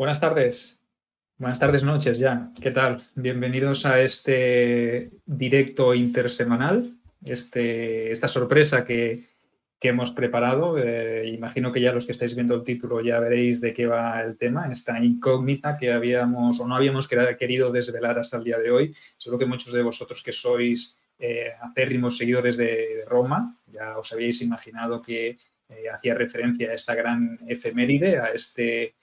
Buenas tardes. Buenas tardes, noches ya. ¿Qué tal? Bienvenidos a este directo intersemanal, esta sorpresa que hemos preparado. Imagino que ya los que estáis viendo el título ya veréis de qué va el tema, esta incógnita que habíamos o no habíamos querido desvelar hasta el día de hoy. Seguro que muchos de vosotros que sois acérrimos seguidores de Roma, ya os habéis imaginado que hacía referencia a esta gran efeméride, a este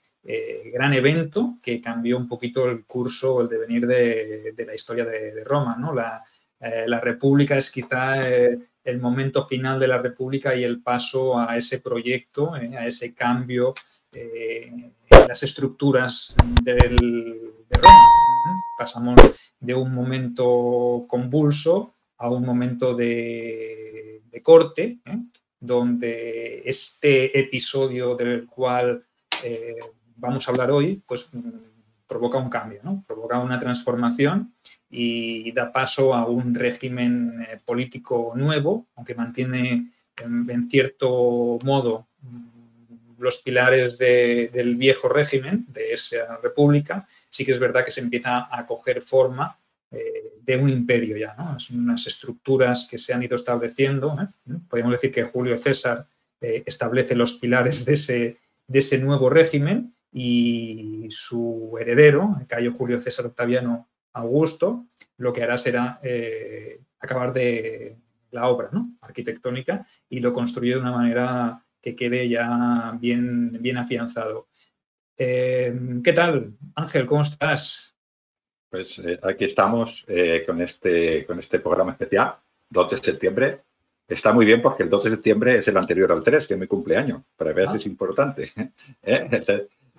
gran evento que cambió un poquito el curso o el devenir de la historia de Roma, ¿no? La República es quizá el momento final de la República y el paso a ese proyecto, a ese cambio en las estructuras de Roma. Pasamos de un momento convulso a un momento de corte, donde este episodio del cual vamos a hablar hoy, pues provoca un cambio, ¿no? Provoca una transformación y da paso a un régimen político nuevo, aunque mantiene en cierto modo los pilares del viejo régimen, de esa república. Sí que es verdad que se empieza a coger forma de un imperio ya, ¿no? Son unas estructuras que se han ido estableciendo. Podríamos decir que Julio César establece los pilares de ese nuevo régimen y su heredero, Cayo Julio César Octaviano Augusto, lo que hará será acabar de la obra, ¿no?, arquitectónica, y lo construye de una manera que quede ya bien afianzado. ¿Qué tal, Ángel? ¿Cómo estás? Pues aquí estamos con este programa especial, 2 de septiembre. Está muy bien porque el 2 de septiembre es el anterior al 3, que es mi cumpleaños. Para ver si es importante.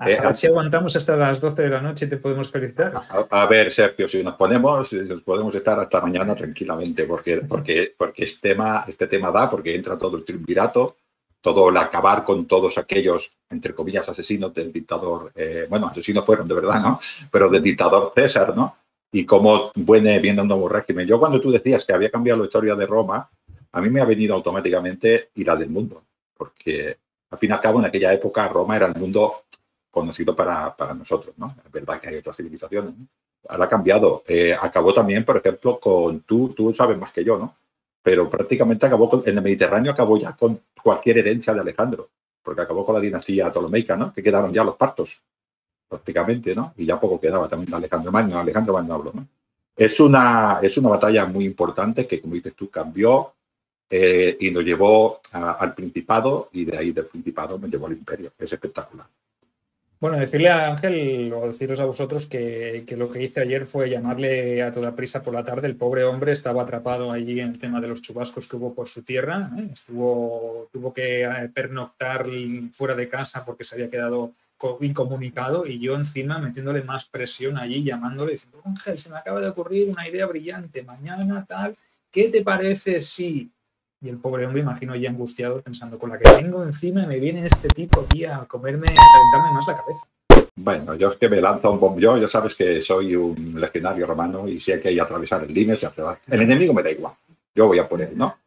A ver si aguantamos hasta las 12 de la noche y te podemos felicitar. A ver, Sergio, si nos podemos estar hasta mañana tranquilamente, porque este tema da, porque entra todo el triunvirato, todo el acabar con todos aquellos, entre comillas, asesinos del dictador, bueno, asesinos fueron de verdad, ¿no? Pero del dictador César, ¿no? Y cómo viene un nuevo régimen. Yo cuando tú decías que había cambiado la historia de Roma, a mí me ha venido automáticamente ir la del mundo, porque al fin y al cabo en aquella época Roma era el mundo conocido para nosotros, ¿no? Es verdad que hay otras civilizaciones, ¿no? Ahora ha cambiado. Acabó también, por ejemplo, con tú sabes más que yo, ¿no? Pero prácticamente acabó en el Mediterráneo, acabó ya con cualquier herencia de Alejandro, porque acabó con la dinastía ptolomeica, ¿no? Que quedaron ya los partos, prácticamente, ¿no? Y ya poco quedaba también de Alejandro Magno hablo, ¿no? Es una batalla muy importante que, como dices tú, cambió y nos llevó al Principado, y de ahí del Principado me llevó al Imperio. Es espectacular. Bueno, decirle a Ángel o deciros a vosotros que lo que hice ayer fue llamarle a toda prisa por la tarde. El pobre hombre estaba atrapado allí en el tema de los chubascos que hubo por su tierra. Tuvo que pernoctar fuera de casa porque se había quedado incomunicado, y yo encima metiéndole más presión allí, llamándole, diciendo: Ángel, se me acaba de ocurrir una idea brillante, mañana tal, ¿qué te parece si...? Y el pobre hombre, imagino, ya angustiado, pensando: con la que tengo encima, me viene este tipo aquí a comerme, a calentarme más la cabeza. Bueno, yo es que me lanzo un bombo. Yo sabes que soy un legionario romano y sé que hay que atravesar el límite. El enemigo me da igual. Yo voy a por él, ¿no?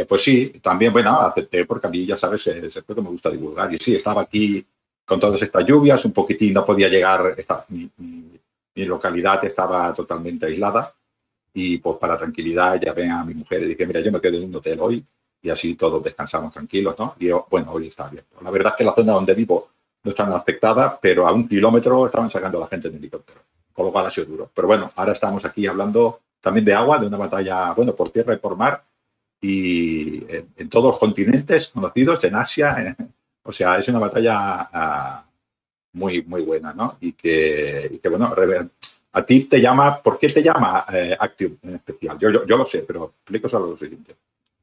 Pues sí, también, bueno, acepté porque a mí, ya sabes, es que me gusta divulgar. Y sí, estaba aquí con todas estas lluvias, un poquitín, no podía llegar, mi localidad estaba totalmente aislada. Y pues para tranquilidad llamé a mi mujer y dije: mira, yo me quedo en un hotel hoy y así todos descansamos tranquilos, ¿no? Y yo, bueno, hoy está abierto. La verdad es que la zona donde vivo no está nada afectada, pero a 1 kilómetro estaban sacando a la gente en helicóptero, con lo cual ha sido duro. Pero bueno, ahora estamos aquí hablando también de agua, de una batalla, bueno, por tierra y por mar, y en todos los continentes conocidos, en Asia, o sea, es una batalla muy, muy buena, ¿no? Y que bueno, a ti te llama, ¿por qué te llama Actium en especial? Yo lo sé, pero explico solo lo siguiente.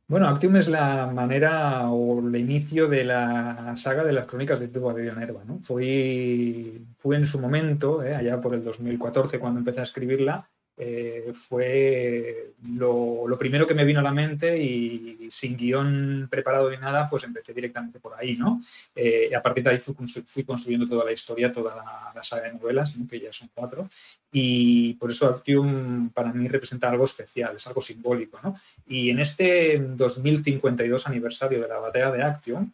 Bueno, Actium es la manera o el inicio de la saga de las crónicas de Tuba de Nerva, ¿no? Fue en su momento, allá por el 2014, cuando empecé a escribirla, fue lo primero que me vino a la mente, y sin guión preparado ni nada, pues empecé directamente por ahí, ¿no? Y a partir de ahí fui construyendo toda la historia, toda la saga de novelas, ¿no?, que ya son 4, y por eso Actium para mí representa algo especial, es algo simbólico, ¿no? Y en este 2052 aniversario de la batalla de Actium,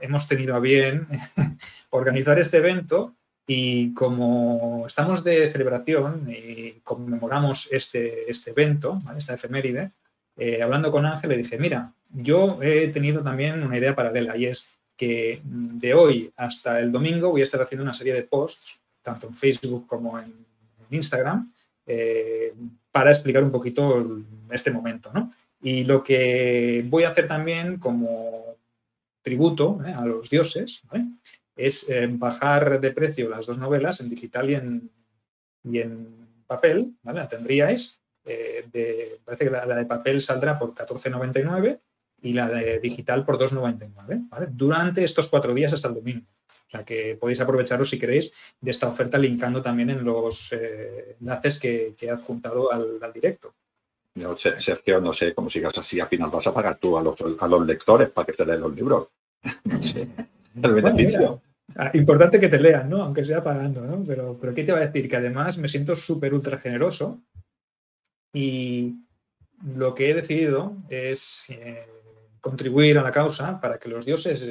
hemos tenido a bien organizar este evento y como estamos de celebración y conmemoramos este evento, ¿vale? Esta efeméride, hablando con Ángel le dije, mira, yo he tenido también una idea paralela y es que de hoy hasta el domingo voy a estar haciendo una serie de posts, tanto en Facebook como en Instagram, para explicar un poquito este momento, ¿no? Y lo que voy a hacer también como tributo a los dioses, ¿vale? Es bajar de precio las dos novelas en digital y en papel, ¿vale? La tendríais. Parece que la de papel saldrá por 14,99 y la de digital por 2,99, ¿vale? Durante estos 4 días hasta el domingo. O sea que podéis aprovecharos, si queréis, de esta oferta linkando también en los enlaces que he adjuntado al directo. No, Sergio, no sé cómo sigas así. Al final vas a pagar tú a los lectores para que te lean los libros. No sé. El beneficio. Bueno, importante que te lean, ¿no? Aunque sea pagando, ¿no? Pero ¿qué te va a decir? Que además me siento súper ultra generoso y lo que he decidido es contribuir a la causa para que los dioses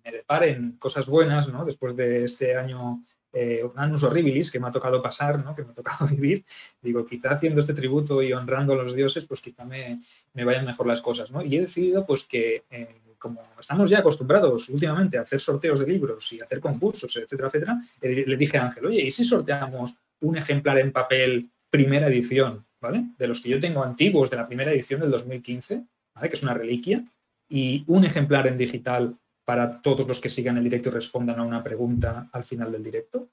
me deparen cosas buenas, ¿no? Después de este año, un annus horribilis que me ha tocado pasar, ¿no? Que me ha tocado vivir. Digo, quizá haciendo este tributo y honrando a los dioses, pues quizá me vayan mejor las cosas, ¿no? Y he decidido, pues, que como estamos ya acostumbrados últimamente a hacer sorteos de libros y hacer concursos, etcétera, etcétera, le dije a Ángel, oye, ¿y si sorteamos un ejemplar en papel primera edición, ¿vale? De los que yo tengo antiguos de la primera edición del 2015, ¿vale? Que es una reliquia, y un ejemplar en digital para todos los que sigan el directo y respondan a una pregunta al final del directo,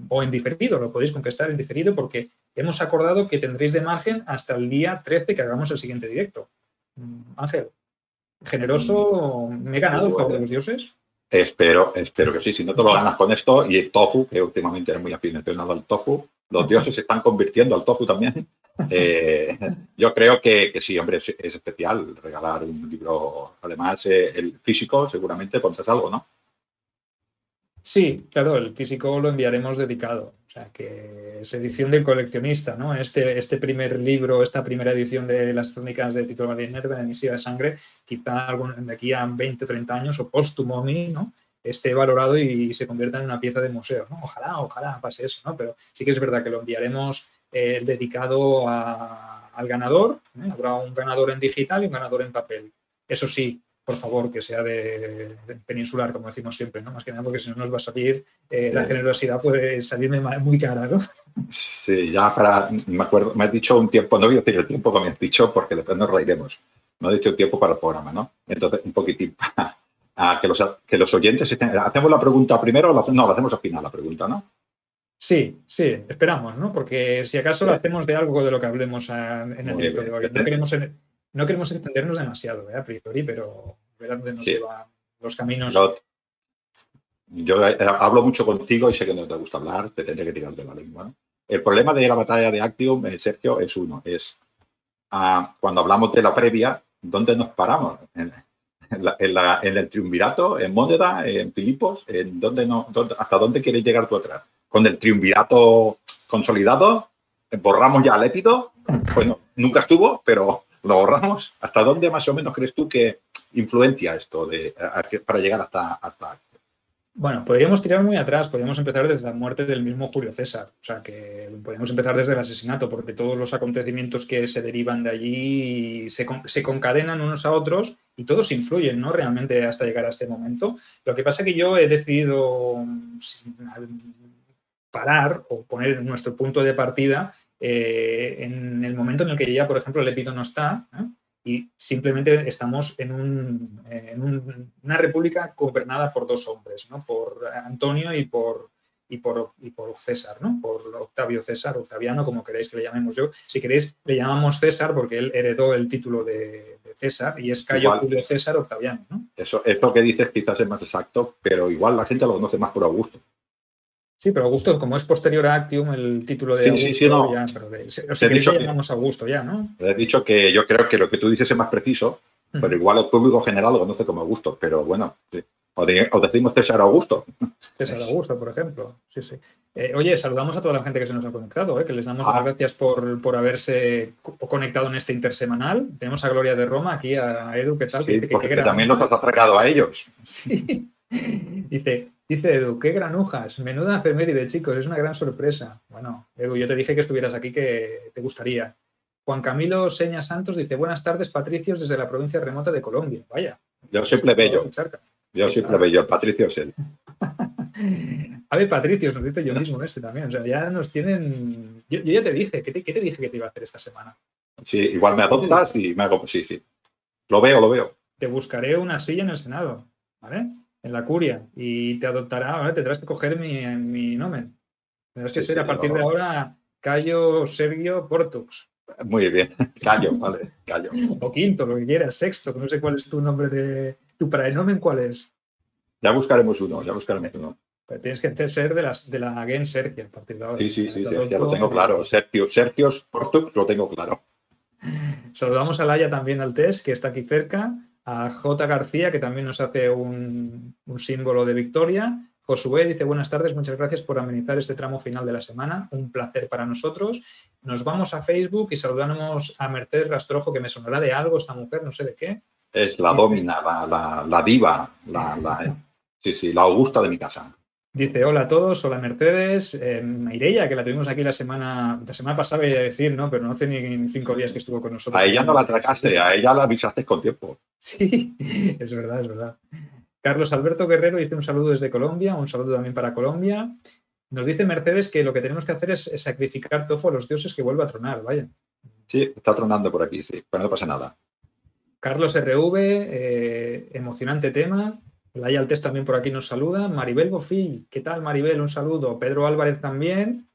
o en diferido, lo podéis contestar en diferido porque hemos acordado que tendréis de margen hasta el día 13 que hagamos el siguiente directo. Ángel, generoso, ¿me he ganado el favor de los dioses? Espero que sí. Si no te lo ganas con esto y el tofu, que últimamente es muy aficionado al tofu, los dioses se están convirtiendo al tofu también. Yo creo que sí, hombre, es especial regalar un libro. Además, el físico seguramente pondrás algo, ¿no? Sí, claro, el físico lo enviaremos dedicado. O sea, que es edición del coleccionista, ¿no? Este primer libro, esta primera edición de las crónicas de Tito Mariner, de la Misión de Sangre, quizá de aquí a 20 o 30 años, o póstumo, ¿no? Esté valorado y se convierta en una pieza de museo, ¿no? Ojalá pase eso, ¿no? Pero sí que es verdad que lo enviaremos dedicado al ganador, ¿eh? Habrá un ganador en digital y un ganador en papel. Eso sí, por favor, que sea de peninsular, como decimos siempre, ¿no? Más que nada porque si no nos va a salir, sí. La generosidad puede salirme muy cara, ¿no? Sí, ya me acuerdo, me has dicho un tiempo, no voy a decir el tiempo que me has dicho porque después nos reiremos. Me has dicho un tiempo para el programa, ¿no? Entonces, un poquitín para que los oyentes estén. ¿Hacemos la pregunta primero o la hacemos al final la pregunta, ¿no? Sí, esperamos, ¿no? Porque si acaso lo hacemos de algo de lo que hablemos en el directo de hoy. No queremos extendernos demasiado, a priori, pero ver dónde nos llevan los caminos. Yo hablo mucho contigo y sé que no te gusta hablar, te tendré que tirar de la lengua, ¿no? El problema de la batalla de Actium, Sergio, es cuando hablamos de la previa, ¿dónde nos paramos? ¿En el triunvirato, en Módeda, en Filipos? ¿Hasta dónde quieres llegar tú atrás? ¿Con el triunvirato consolidado? ¿Borramos ya al Épido? Bueno, nunca estuvo, pero lo borramos. ¿Hasta dónde más o menos crees tú que influencia esto para llegar hasta? Bueno, podríamos tirar muy atrás, podríamos empezar desde la muerte del mismo Julio César, o sea que podríamos empezar desde el asesinato, porque todos los acontecimientos que se derivan de allí se concadenan unos a otros y todos influyen, ¿no? Realmente hasta llegar a este momento. Lo que pasa es que yo he decidido parar o poner nuestro punto de partida en el momento en el que ya, por ejemplo, el Épido no está, ¿eh? Y simplemente estamos en una república gobernada por dos hombres, ¿no? Por Antonio y por César, ¿no? Por Octavio César, Octaviano, como queréis que le llamemos yo. Si queréis, le llamamos César porque él heredó el título de César y es Cayo Julio César Octaviano, ¿no? Esto que dices quizás es más exacto, pero igual la gente lo conoce más por Augusto. Sí, pero Augusto, como es posterior a Actium, el título de Augusto, sí, no. Ya, pero si queréis le llamamos Augusto ya, ¿no? He dicho que yo creo que lo que tú dices es más preciso, pero igual el público general lo conoce como Augusto, pero bueno, sí. O decimos César Augusto. César Augusto, por ejemplo. Sí. Oye, saludamos a toda la gente que se nos ha conectado, que les damos las gracias por haberse conectado en este intersemanal. Tenemos a Gloria de Roma, aquí a Edu, ¿qué tal? Sí, porque también nos has atracado a ellos. Sí. Dice Edu, qué granujas, menuda efeméride, chicos, es una gran sorpresa. Bueno, Edu, yo te dije que estuvieras aquí, que te gustaría. Juan Camilo Seña Santos dice, buenas tardes, patricios, desde la provincia remota de Colombia. Vaya. Yo soy plebeyo. Yo soy plebeyo, el Patricio es él. A ver, Patricios, nos dice yo mismo también. O sea, ya nos tienen... Yo ya te dije, ¿qué te dije que te iba a hacer esta semana? Sí, igual me adoptas y me hago... Sí, sí. Lo veo. Te buscaré una silla en el Senado, ¿vale? En la curia. Y te adoptará, ¿vale? Tendrás que coger mi nombre. Tendrás que ser a partir de ahora Cayo Sergio Portux. Muy bien. Cayo, vale. Cayo. O quinto, lo que quieras. Sexto, que no sé cuál es tu nombre de... ¿Tu praenomen cuál es? Ya buscaremos uno. Pero tienes que ser de la Gen Sergio a partir de ahora. Sí, ya lo tengo claro. Sergio Portux lo tengo claro. Saludamos a Laia también al test, que está aquí cerca, a J. García, que también nos hace un símbolo de victoria. Josué dice, buenas tardes, muchas gracias por amenizar este tramo final de la semana. Un placer para nosotros. Nos vamos a Facebook y saludamos a Mercedes Rastrojo, que me sonará de algo esta mujer, no sé de qué. Es la domina, la diva, sí, la augusta de mi casa. Dice, hola a todos, hola Mercedes, Mireia, que la tuvimos aquí la semana pasada, voy a decir, ¿no? Pero no hace ni 5 días que estuvo con nosotros. A ella no la atracaste, a ella la avisaste con tiempo. Sí, es verdad. Carlos Alberto Guerrero dice un saludo desde Colombia, un saludo también para Colombia. Nos dice Mercedes que lo que tenemos que hacer es sacrificar tofu a los dioses, que vuelva a tronar, vaya. Sí, está tronando por aquí, sí, pero no pasa nada. Carlos RV, emocionante tema. Laia Altés también por aquí nos saluda. Maribel Bofill, ¿qué tal Maribel? Un saludo. Pedro Álvarez también.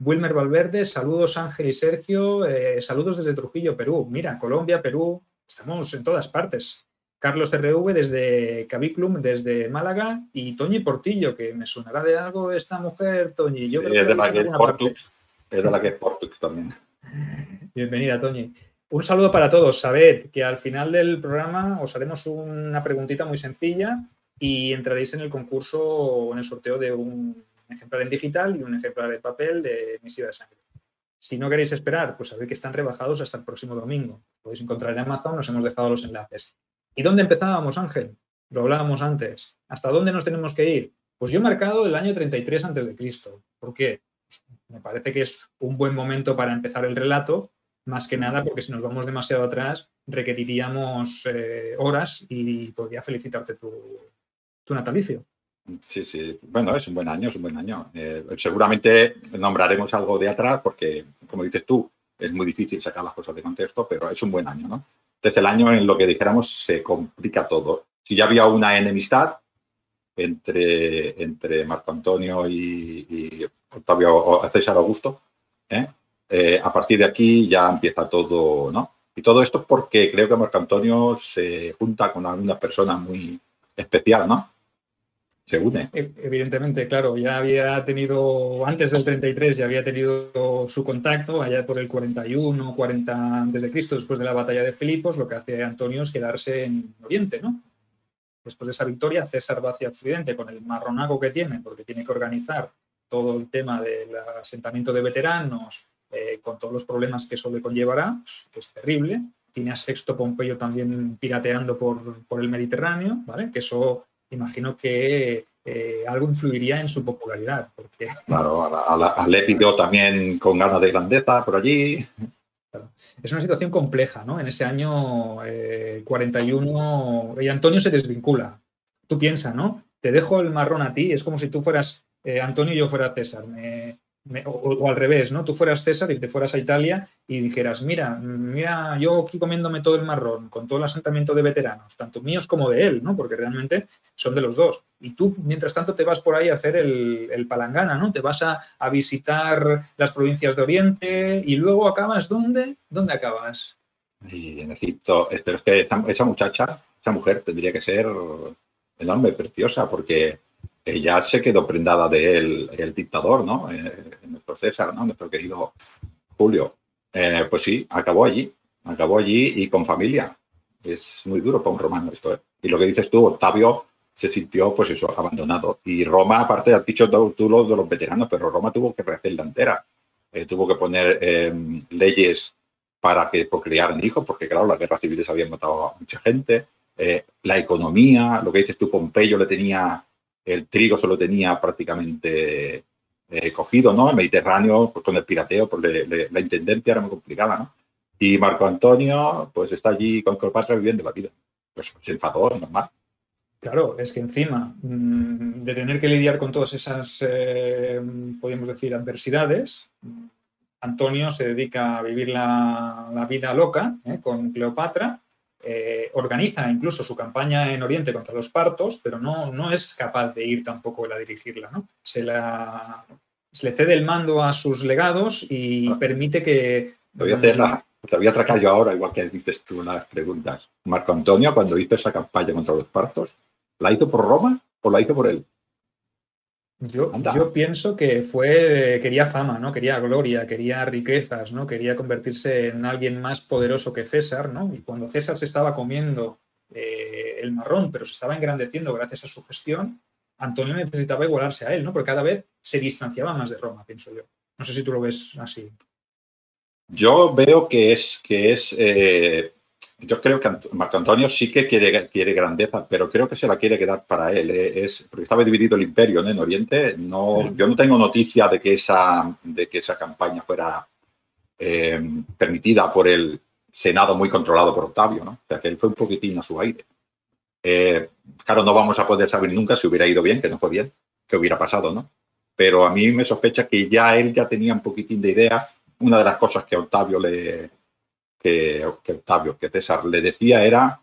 Wilmer Valverde, saludos Ángel y Sergio. Saludos desde Trujillo, Perú. Mira, Colombia, Perú, estamos en todas partes. Carlos RV desde Caviclum, desde Málaga. Y Toñi Portillo, que me sonará de algo esta mujer, Toñi. Yo creo es de la que es Portux. Es de la que es Portux también. Bienvenida, Toñi. Un saludo para todos. Sabed que al final del programa os haremos una preguntita muy sencilla y entraréis en el concurso o en el sorteo de un ejemplar en digital y un ejemplar en papel de Misiva de Sangre. Si no queréis esperar, pues sabéis que están rebajados hasta el próximo domingo. Podéis encontrar en Amazon, os hemos dejado los enlaces. ¿Y dónde empezábamos, Ángel? Lo hablábamos antes. ¿Hasta dónde nos tenemos que ir? Pues yo he marcado el año 33 a.C. ¿Por qué? Pues me parece que es un buen momento para empezar el relato, más que nada porque si nos vamos demasiado atrás requeriríamos horas y podría felicitarte tu natalicio. Sí. Bueno, es un buen año. Seguramente nombraremos algo de atrás porque, como dices tú, es muy difícil sacar las cosas de contexto, pero es un buen año, ¿no? Desde el año en lo que dijéramos se complica todo. Si ya había una enemistad entre Marco Antonio y Octavio César Augusto, a partir de aquí ya empieza todo, ¿no? Y todo esto porque creo que Marco Antonio se junta con alguna persona muy especial, ¿no? Se une. Evidentemente, claro, ya había tenido, antes del 33, ya había tenido su contacto, allá por el 41, 40 a.C., después de la batalla de Filipos, lo que hace Antonio es quedarse en Oriente, ¿no? Después de esa victoria, César va hacia Occidente con el marronaco que tiene, porque tiene que organizar todo el tema del asentamiento de veteranos, con todos los problemas que eso le conllevará, que es terrible. Tiene a Sexto Pompeyo también pirateando por el Mediterráneo, ¿vale? Que eso imagino que algo influiría en su popularidad. Porque... Claro, a Lépido también con ganas de grandeza por allí. Claro. Es una situación compleja, ¿no? En ese año 41, y Antonio se desvincula. Tú piensas, ¿no? Te dejo el marrón a ti, es como si tú fueras Antonio y yo fuera César. O al revés, ¿no? Tú fueras César y te fueras a Italia y dijeras, mira, yo aquí comiéndome todo el marrón, con todo el asentamiento de veteranos, tanto míos como de él, ¿no? Porque realmente son de los dos. Y tú, mientras tanto, te vas por ahí a hacer el palangana, ¿no? Te vas a visitar las provincias de Oriente y luego acabas, ¿dónde? ¿Dónde acabas? Y en Egipto. Pero es que esa mujer tendría que ser enorme, preciosa, porque ella se quedó prendada de él, el dictador, ¿no? Nuestro César, ¿no? Nuestro querido Julio. Pues sí, acabó allí y con familia. Es muy duro para un romano esto, ¿eh? Y lo que dices tú, Octavio se sintió, pues eso, abandonado. Y Roma, aparte, has dicho tú lo de los veteranos, pero Roma tuvo que rehacerla entera. Tuvo que poner leyes para que procrearan hijos, porque claro, las guerras civiles habían matado a mucha gente. la economía, lo que dices tú, Pompeyo le tenía, el trigo se lo tenía prácticamente cogido, ¿no? El Mediterráneo, pues, con el pirateo, pues la intendencia era muy complicada, ¿no? Y Marco Antonio, pues está allí con Cleopatra viviendo la vida. Pues se enfadó, normal. Claro, es que encima de tener que lidiar con todas esas, podríamos decir, adversidades, Antonio se dedica a vivir la vida loca con Cleopatra, organiza incluso su campaña en Oriente contra los partos, pero no es capaz de ir tampoco él a dirigirla, ¿no? Se le cede el mando a sus legados y permite que... Te voy a atracar yo ahora, igual que dices tú en las preguntas. Marco Antonio, cuando hizo esa campaña contra los partos, ¿la hizo por Roma o la hizo por él? Yo pienso que quería fama, ¿no? Quería gloria, quería riquezas, ¿no? Quería convertirse en alguien más poderoso que César, ¿no? Y cuando César se estaba comiendo el marrón, pero se estaba engrandeciendo gracias a su gestión, Antonio necesitaba igualarse a él, ¿no? Porque cada vez se distanciaba más de Roma, pienso yo. No sé si tú lo ves así. Yo veo yo creo que Marco Antonio sí que quiere grandeza, pero creo que se la quiere quedar para él. Porque estaba dividido el imperio, ¿no? En Oriente. Yo no tengo noticia de que esa campaña fuera permitida por el Senado muy controlado por Octavio, ¿no? O sea, que él fue un poquitín a su aire. Claro, no vamos a poder saber nunca si hubiera ido bien, que no fue bien, qué hubiera pasado, ¿no? Pero a mí me sospecha que él ya tenía un poquitín de idea. Una de las cosas que que César le decía era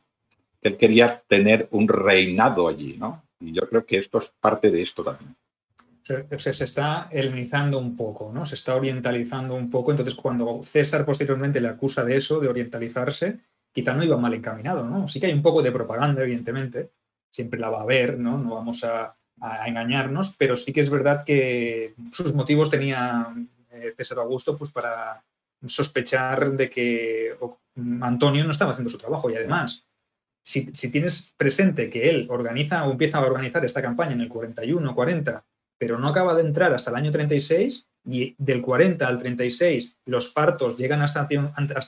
que él quería tener un reinado allí, ¿no? Y yo creo que esto es parte de esto también. O sea, se está helenizando un poco, ¿no? Se está orientalizando un poco. Entonces, cuando César posteriormente le acusa de eso, de orientalizarse, quizá no iba mal encaminado, ¿no? Sí que hay un poco de propaganda, evidentemente. Siempre la va a haber, ¿no? No vamos a engañarnos, pero sí que es verdad que sus motivos tenía César Augusto pues para sospechar de que Antonio no estaba haciendo su trabajo. Y además, si tienes presente que él organiza o empieza a organizar esta campaña en el 41-40, pero no acaba de entrar hasta el año 36, y del 40 al 36 los partos llegan hasta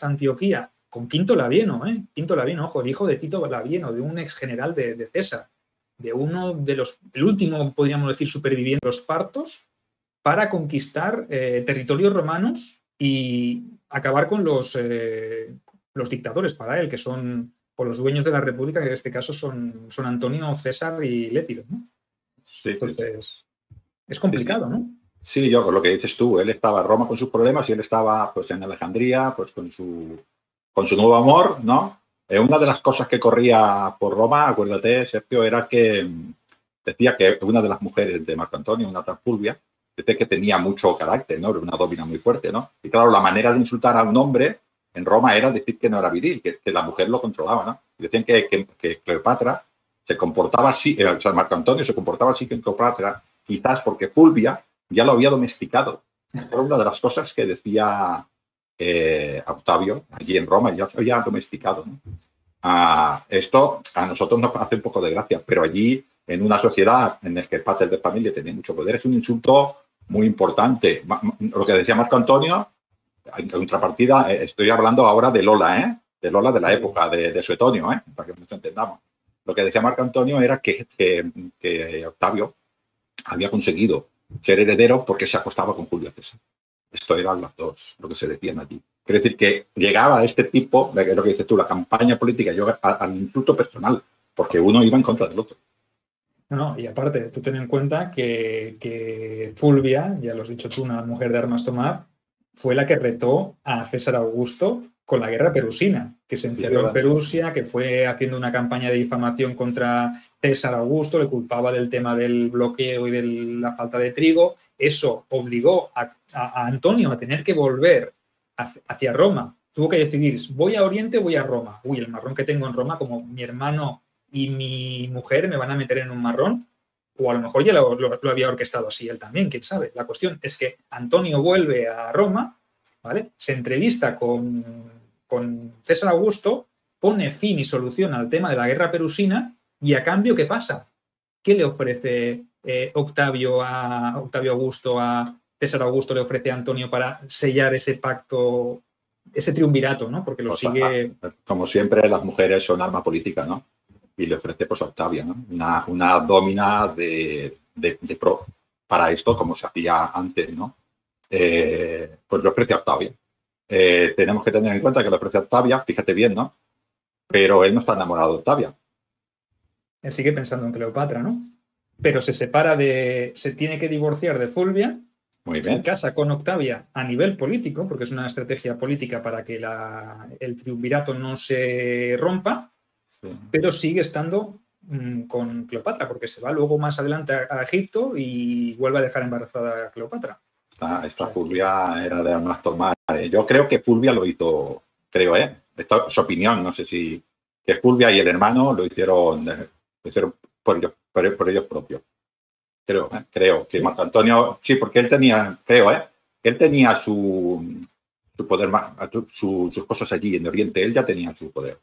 Antioquía con Quinto Labieno, Quinto Labieno, ojo, el hijo de Tito Labieno, de un ex general de César, de uno de el último, podríamos decir, superviviente de los partos, para conquistar territorios romanos y acabar con los dictadores para él, que son, o los dueños de la república, que en este caso son Antonio, César y Lépido, ¿no? Sí, entonces, es complicado, ¿no? Sí, yo lo que dices tú, él estaba en Roma con sus problemas y él estaba pues en Alejandría pues con su nuevo amor, ¿no? Una de las cosas que corría por Roma, acuérdate, Sergio, era que decía que una de las mujeres de Marco Antonio, una tal Fulvia, decía que tenía mucho carácter, ¿no? Era una dómina muy fuerte, ¿no? Y claro, la manera de insultar a un hombre en Roma era decir que no era viril, que la mujer lo controlaba, ¿no? Y decían que Cleopatra se comportaba así, o sea, Marco Antonio se comportaba así que Cleopatra, quizás porque Fulvia ya lo había domesticado. Era una de las cosas que decía Octavio allí en Roma, ya se había domesticado, ¿no? Esto a nosotros nos hace un poco de gracia, pero allí, en una sociedad en la que el padre de familia tenía mucho poder, es un insulto muy importante. Lo que decía Marco Antonio, en contrapartida, estoy hablando ahora de Lola, de Lola de la época de Suetonio, para que nos entendamos. Lo que decía Marco Antonio era que Octavio había conseguido ser heredero porque se acostaba con Julio César. Esto eran las dos, lo que se decían allí. Quiere decir que llegaba a este tipo, de lo que dices tú, la campaña política, al insulto personal, porque uno iba en contra del otro. No, y aparte, tú ten en cuenta que Fulvia, ya lo has dicho tú, una mujer de armas tomar, fue la que retó a César Augusto con la guerra perusina, que se encerró en Perusia, que fue haciendo una campaña de difamación contra César Augusto, le culpaba del tema del bloqueo y de la falta de trigo. Eso obligó a Antonio a tener que volver hacia Roma. Tuvo que decidir, ¿voy a Oriente o voy a Roma? Uy, el marrón que tengo en Roma, como mi hermano y mi mujer me van a meter en un marrón, o a lo mejor ya lo había orquestado así él también, quién sabe. La cuestión es que Antonio vuelve a Roma, ¿vale? Se entrevista con César Augusto, pone fin y solución al tema de la guerra perusina, y a cambio, ¿qué pasa? ¿Qué le ofrece Octavio Augusto a César Augusto? Le ofrece a Antonio para sellar ese pacto, ese triunvirato, ¿no? Porque lo sigue... Como siempre, las mujeres son arma política, ¿no? y le ofrece pues a Octavia, ¿no? Una dómina para esto, como se hacía antes, ¿no? Pues le ofrece a Octavia. Tenemos que tener en cuenta que le ofrece a Octavia, fíjate bien, ¿no? Pero él no está enamorado de Octavia. Él sigue pensando en Cleopatra, ¿no? Pero se tiene que divorciar de Fulvia. Muy bien. Se casa con Octavia a nivel político, porque es una estrategia política para que el triunvirato no se rompa, sí, pero sigue estando con Cleopatra, porque se va luego más adelante a Egipto y vuelve a dejar embarazada a Cleopatra. Esta Fulvia era de más tomar. Yo creo que Fulvia lo hizo, creo, Esto es su opinión, no sé si que Fulvia y el hermano lo hicieron por ellos propios. Creo que ¿sí? Marco Antonio, sí, porque él tenía, él tenía su poder, sus cosas allí en Oriente, él ya tenía su poder.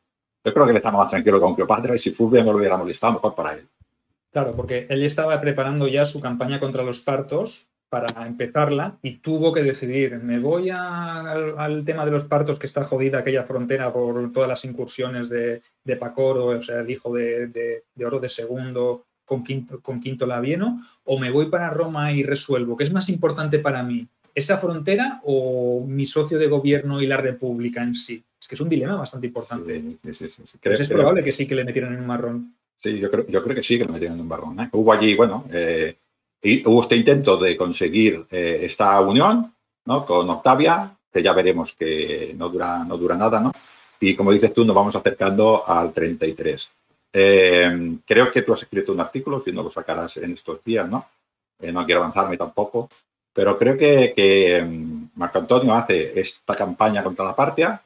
Yo creo que él estaba más tranquilo con Cleopatra y si Fulvia no lo hubiera molestado, mejor para él. Claro, porque él estaba preparando ya su campaña contra los partos para empezarla y tuvo que decidir, me voy al tema de los partos, que está jodida aquella frontera por todas las incursiones de Pacoro, o sea, el hijo de Oro de II con Quinto Labieno, o me voy para Roma y resuelvo. ¿Qué es más importante para mí? ¿Esa frontera o mi socio de gobierno y la república en sí? Es que es un dilema bastante importante. Sí. Es probable que sí que le metieran en un marrón. Sí, yo creo que sí que le metieron en un marrón. Hubo allí, bueno, y hubo este intento de conseguir esta unión, ¿no? Con Octavia, que ya veremos que no dura nada, ¿no? Y como dices tú, nos vamos acercando al 33. Creo que tú has escrito un artículo, si no lo sacarás en estos días, ¿no? No quiero avanzarme tampoco, pero creo que Marco Antonio hace esta campaña contra la Partia.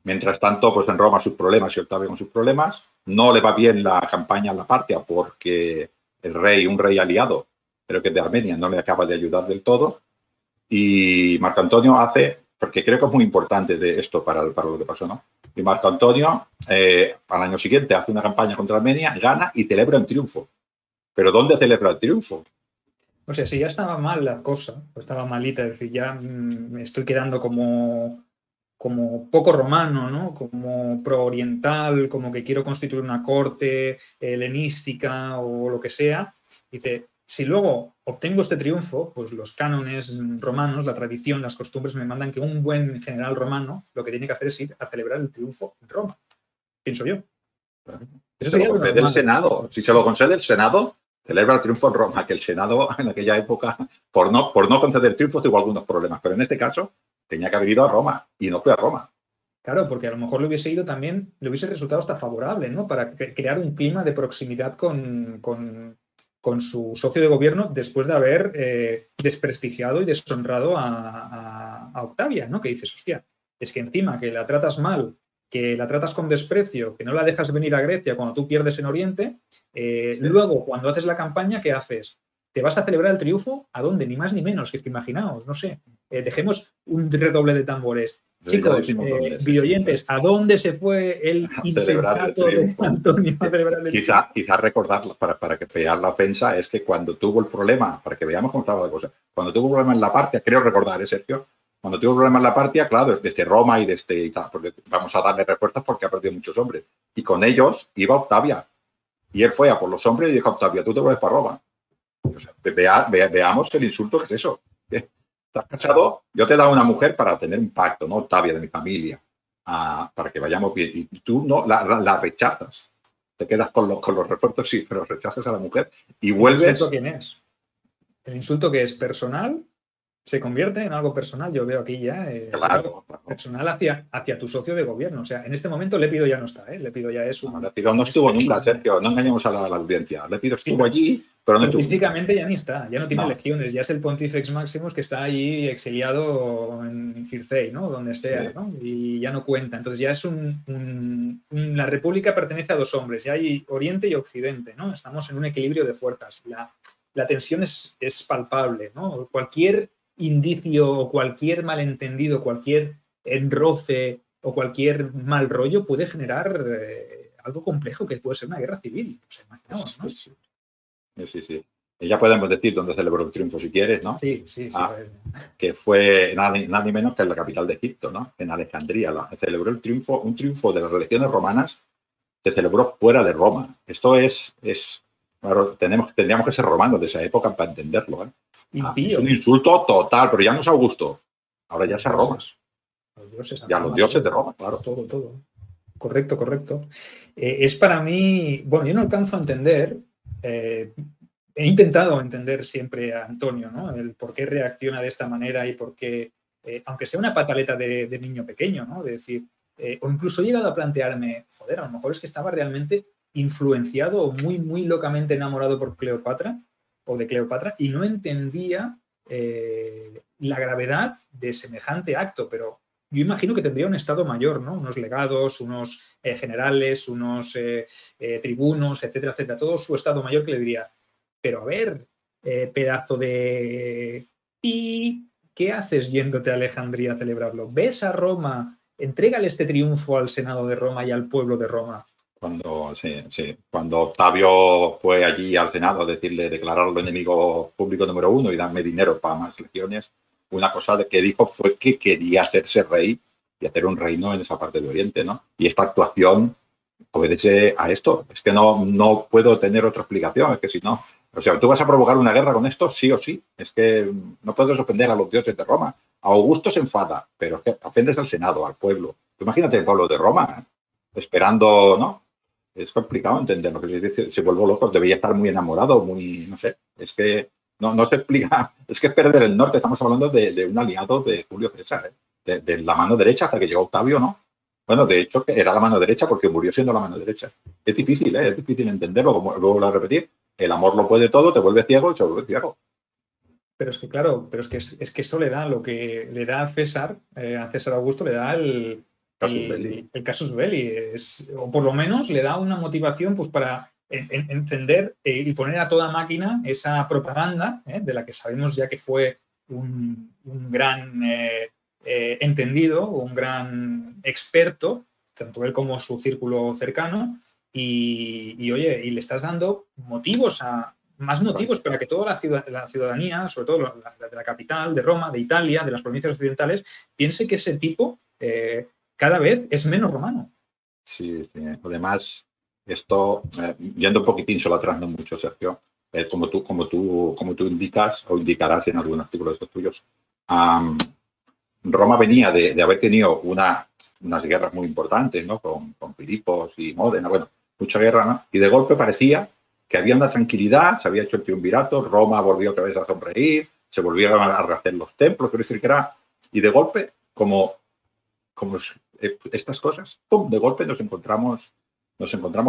Mientras tanto, pues en Roma sus problemas y Octavio con sus problemas. No le va bien la campaña a la Partia porque un rey aliado, creo que es de Armenia, no le acaba de ayudar del todo. Y Marco Antonio hace, porque creo que es muy importante de esto para lo que pasó, ¿no? Y Marco Antonio, al año siguiente, hace una campaña contra Armenia, gana y celebra un triunfo. ¿Pero dónde celebra el triunfo? O sea, si ya estaba mal la cosa, estaba malita, es decir, ya me estoy quedando como poco romano, ¿no? Como pro-oriental, como que quiero constituir una corte helenística o lo que sea. Dice, si luego obtengo este triunfo, pues los cánones romanos, la tradición, las costumbres me mandan que un buen general romano lo que tiene que hacer es ir a celebrar el triunfo en Roma. Pienso yo. Eso se lo concede el Senado. Si se lo concede el Senado, celebra el triunfo en Roma, que el Senado en aquella época, por no conceder triunfos, tuvo algunos problemas. Pero en este caso, tenía que haber ido a Roma y no fue a Roma. Claro, porque a lo mejor le hubiese ido también, le hubiese resultado hasta favorable, ¿no? Para crear un clima de proximidad con su socio de gobierno después de haber desprestigiado y deshonrado a Octavia, ¿no? Que dices, hostia, es que encima que la tratas mal, que la tratas con desprecio, que no la dejas venir a Grecia cuando tú pierdes en Oriente, luego cuando haces la campaña, ¿qué haces? ¿Te vas a celebrar el triunfo? ¿A dónde? Ni más ni menos, que imaginaos, no sé. Dejemos un redoble de tambores. Chicos, videoyentes, ¿a dónde se fue el insensato de Antonio a celebrar el triunfo? Quizás recordarlo para que vean la ofensa, es que cuando tuvo el problema, para que veamos cómo estaba la cosa, cuando tuvo el problema en la Partia, creo recordar, Sergio, cuando tuvo el problema en la Partia, claro, desde Roma y desde porque vamos a darle refuerzos porque ha perdido muchos hombres. Y con ellos iba Octavia. Y él fue a por los hombres y dijo a Octavia, tú te vuelves para Roma. O sea, veamos el insulto que es eso. Estás casado, yo te he dado una mujer para tener un pacto, ¿no? Octavia, de mi familia, para que vayamos bien. Y tú no la rechazas. Te quedas con los refuerzos, sí, pero rechazas a la mujer y vuelves. ¿El insulto quién es? El insulto que es personal se convierte en algo personal. Yo veo aquí ya claro. Personal hacia tu socio de gobierno. O sea, en este momento Lépido ya no está, Lépido ya es un... Lépido no estuvo nunca, Sergio, no engañemos a la audiencia. Lépido estuvo allí, pero no estuvo. Físicamente ya ni está, ya no tiene elecciones, ya es el Pontifex Maximus que está allí exiliado en Circei, ¿no? Donde sea, ¿no? Y ya no cuenta. Entonces ya es la república pertenece a dos hombres, ya hay Oriente y Occidente, ¿no? Estamos en un equilibrio de fuerzas. La tensión es palpable, ¿no? Cualquier indicio o cualquier malentendido, cualquier enroce o cualquier mal rollo puede generar algo complejo que puede ser una guerra civil. O sea, imaginamos, ¿no? Sí. Ya podemos decir dónde celebró el triunfo si quieres, ¿no? Sí. Que fue nada ni menos que en la capital de Egipto, ¿no? En Alejandría. Celebró un triunfo de las religiones romanas. se celebró fuera de Roma. Esto claro, tendríamos que ser romanos de esa época para entenderlo. Es un insulto total, pero ya no es Augusto, ahora ya es a Roma. Los dioses, ya los dioses de Roma, claro. Todo. Correcto, correcto. Es para mí, bueno, yo no alcanzo a entender, he intentado entender siempre a Antonio, ¿no? El por qué reacciona de esta manera y por qué, aunque sea una pataleta de niño pequeño, ¿no? De decir, o incluso he llegado a plantearme, joder, a lo mejor es que estaba realmente influenciado o muy, muy locamente enamorado por Cleopatra o de Cleopatra y no entendía la gravedad de semejante acto, pero yo imagino que tendría un estado mayor, ¿no? Unos legados, unos generales, unos tribunos, etcétera, etcétera. Todo su estado mayor que le diría, pero a ver, pedazo de... ¿Y qué haces yéndote a Alejandría a celebrarlo? ¿Ves a Roma? Entrégale este triunfo al Senado de Roma y al pueblo de Roma. Cuando Octavio fue allí al Senado a declararlo enemigo público número 1 y darme dinero para más legiones, una cosa que dijo fue que quería hacerse rey y hacer un reino en esa parte de Oriente, ¿no? Y esta actuación obedece a esto. Es que no puedo tener otra explicación, es que si no... O sea, ¿tú vas a provocar una guerra con esto? Sí o sí. Es que no puedes ofender a los dioses de Roma. Augusto se enfada, pero es que ofendes al Senado, al pueblo. Imagínate el pueblo de Roma, esperando, ¿no? Es complicado entenderlo, que se vuelvo loco, debería estar muy enamorado, muy, no sé, es que no se explica, es que es perder el norte, estamos hablando de un aliado de Julio César, de la mano derecha hasta que llegó Octavio, ¿no? Bueno, de hecho, que era la mano derecha porque murió siendo la mano derecha. Es difícil entenderlo, como luego lo voy a repetir, el amor lo puede todo, te vuelve ciego y se vuelve ciego. Pero es que, claro, pero es que eso le da lo que le da a César Augusto, le da el casus belli, o por lo menos le da una motivación pues, para encender y poner a toda máquina esa propaganda de la que sabemos ya que fue un gran entendido, un gran experto, tanto él como su círculo cercano, y oye, y le estás dando más motivos para que toda la ciudadanía, sobre todo de la capital, de Roma, de Italia, de las provincias occidentales, piense que ese tipo cada vez es menos romano. Sí. Además, esto, yendo un poquitín solo atrás, no mucho, Sergio, como tú indicas o indicarás en algún artículo de estos tuyos, Roma venía de haber tenido unas guerras muy importantes, ¿no? Con Filipos y Módena, bueno, mucha guerra, ¿no? Y de golpe parecía que había una tranquilidad, se había hecho el triunvirato, Roma volvió otra vez a sonreír, se volvieron a rehacer los templos, quiero decir que era... Y de golpe, como estas cosas, ¡pum!, de golpe nos encontramos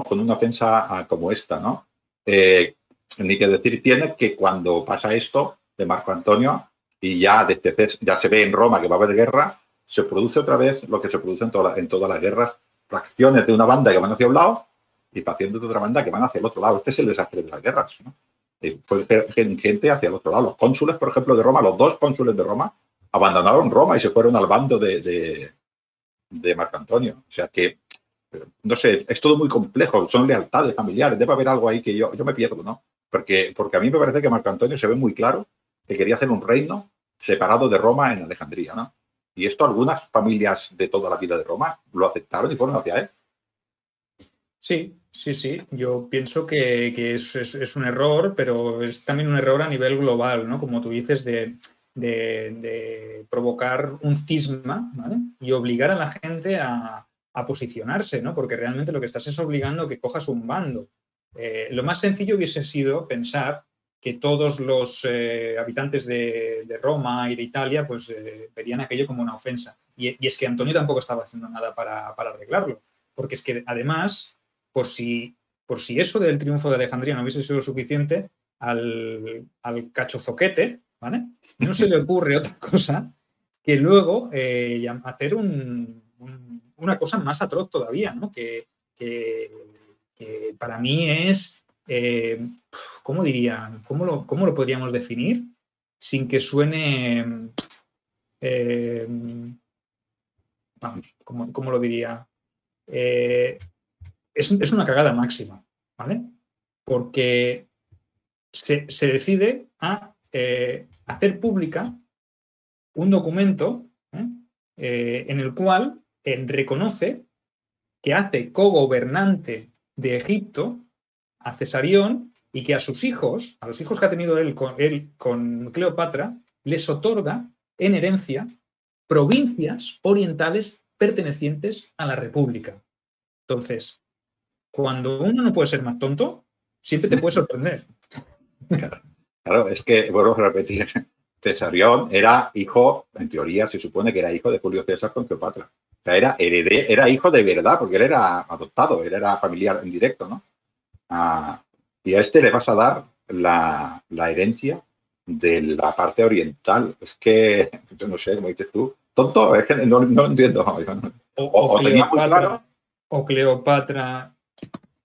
con una ofensa como esta, ¿no? Ni que decir tiene que cuando pasa esto de Marco Antonio y ya se ve en Roma que va a haber guerra, se produce otra vez lo que se produce en todas las guerras, fracciones de una banda que van hacia un lado y facciones de otra banda que van hacia el otro lado. Este es el desastre de las guerras, ¿no? Fue gente hacia el otro lado. Los cónsules, por ejemplo, de Roma, los 2 cónsules de Roma, abandonaron Roma y se fueron al bando de Marco Antonio. O sea que, no sé, es todo muy complejo, son lealtades familiares, debe haber algo ahí que yo me pierdo, ¿no? Porque a mí me parece que Marco Antonio se ve muy claro que quería hacer un reino separado de Roma en Alejandría, ¿no? Y esto algunas familias de toda la vida de Roma lo aceptaron y fueron hacia él. Sí. Yo pienso que es un error, pero es también un error a nivel global, ¿no? Como tú dices, de provocar un cisma, ¿vale? Y obligar a la gente a posicionarse, ¿no? Porque realmente lo que estás es obligando a que cojas un bando. Lo más sencillo hubiese sido pensar que todos los habitantes de Roma y de Italia pues verían aquello como una ofensa. Y es que Antonio tampoco estaba haciendo nada para arreglarlo. Porque es que además, por si eso del triunfo de Alejandría no hubiese sido suficiente, al cachozoquete, ¿vale? No se le ocurre otra cosa que luego hacer una cosa más atroz todavía, ¿no? Que para mí es, ¿cómo diría? ¿Cómo lo podríamos definir sin que suene, vamos, ¿cómo lo diría? Es una cagada máxima, ¿vale? Porque se decide a hacer pública un documento en el cual reconoce que hace cogobernante de Egipto a Cesarión y que a sus hijos, a los hijos que ha tenido él con Cleopatra, les otorga en herencia provincias orientales pertenecientes a la República. Entonces, cuando uno no puede ser más tonto, siempre te puede sorprender. Claro, es que, vuelvo a repetir, Cesarión era hijo, en teoría se supone que era hijo de Julio César con Cleopatra. O sea, era hijo de verdad, porque él era adoptado, él era familiar en directo, ¿no? Y a este le vas a dar la herencia de la parte oriental. Es que, yo no sé, como dices tú, tonto, es que no lo entiendo. O tenía muy claro. O Cleopatra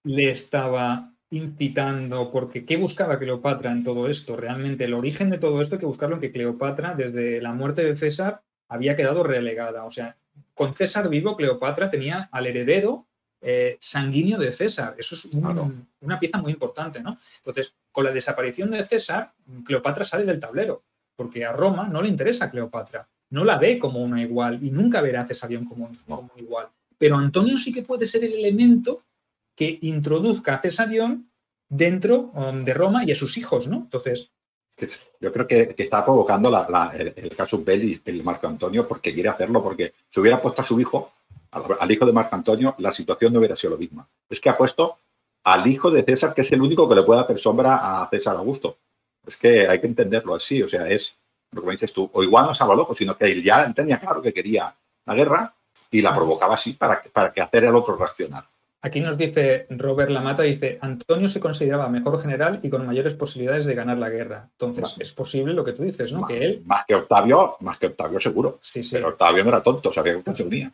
le estaba incitando, porque ¿qué buscaba Cleopatra en todo esto? Realmente el origen de todo esto hay que buscarlo en que Cleopatra, desde la muerte de César, había quedado relegada. O sea, con César vivo, Cleopatra tenía al heredero sanguíneo de César. Eso es una pieza muy importante, ¿no? Entonces, con la desaparición de César, Cleopatra sale del tablero, porque a Roma no le interesa a Cleopatra, no la ve como una igual y nunca verá a Cesarión como igual. Pero Antonio sí que puede ser el elemento que introduzca a Cesarión dentro de Roma y a sus hijos, ¿no? Entonces, yo creo que está provocando el casus belli el Marco Antonio porque quiere hacerlo, porque si hubiera puesto a su hijo, al hijo de Marco Antonio, la situación no hubiera sido lo misma. Es que ha puesto al hijo de César, que es el único que le puede hacer sombra a César Augusto. Es que hay que entenderlo así, o sea, es lo que me dices tú, o igual no estaba loco, sino que él ya tenía claro que quería la guerra y la provocaba así para que hacer al otro reaccionar. Aquí nos dice Robert Lamata, dice, Antonio se consideraba mejor general y con mayores posibilidades de ganar la guerra. Entonces, es posible lo que tú dices, ¿no? Que él... Más que Octavio seguro. Sí. Pero Octavio no era tonto, sabía que se unía.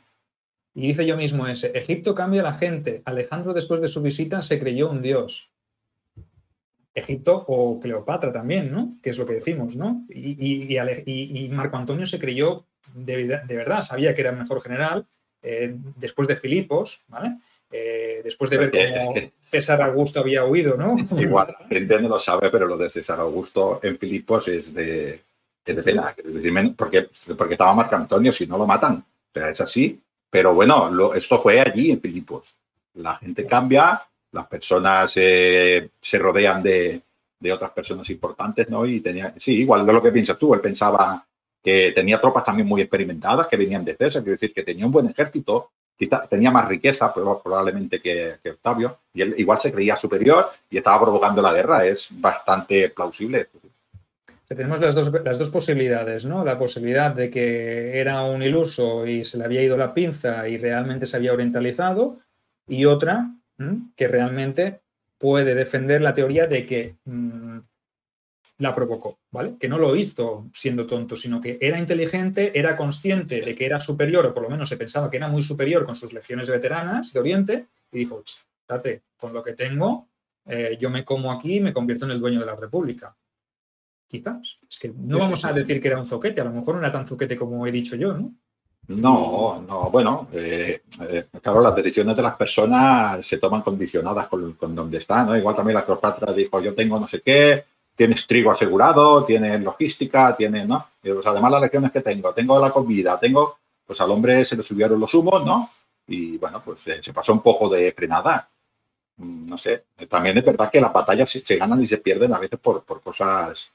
Y dice yo mismo Egipto cambia a la gente. Alejandro, después de su visita, se creyó un dios. Egipto o Cleopatra también, ¿no? Que es lo que decimos, ¿no? Y Marco Antonio se creyó de verdad, sabía que era el mejor general después de Filipos, ¿vale? Después de ver cómo César Augusto había huido, ¿no? Igual, la gente no lo sabe, pero lo de César Augusto en Filipos es de pena. Porque estaba Marco Antonio, si no lo matan. O sea, es así. Pero bueno, esto fue allí en Filipos. La gente cambia, las personas se rodean de otras personas importantes, ¿no? Y sí, igual de lo que piensas tú. Él pensaba que tenía tropas también muy experimentadas que venían de César, quiero decir que tenía un buen ejército. Tenía más riqueza probablemente que Octavio, y él igual se creía superior y estaba provocando la guerra. Es bastante plausible. Tenemos las dos posibilidades, ¿no? La posibilidad de que era un iluso y se le había ido la pinza y realmente se había orientalizado, y otra que realmente puede defender la teoría de que la provocó, ¿vale? Que no lo hizo siendo tonto, sino que era inteligente, era consciente de que era superior, o por lo menos se pensaba que era muy superior con sus legiones veteranas de Oriente, y dijo, fíjate, con lo que tengo, yo me como aquí y me convierto en el dueño de la República. Quizás. Es que no vamos a decir que era un zoquete, a lo mejor no era tan zoquete como he dicho yo, ¿no? No, bueno, claro, las decisiones de las personas se toman condicionadas con donde están, ¿no? Igual también la Cleopatra dijo, yo tengo no sé qué, tienes trigo asegurado, tienes logística, tienes, ¿no? Y pues además las legiones que tengo la comida, pues al hombre se le subieron los humos, ¿no? Y bueno, pues se pasó un poco de frenada. No sé, también es verdad que las batallas se ganan y se pierden a veces por cosas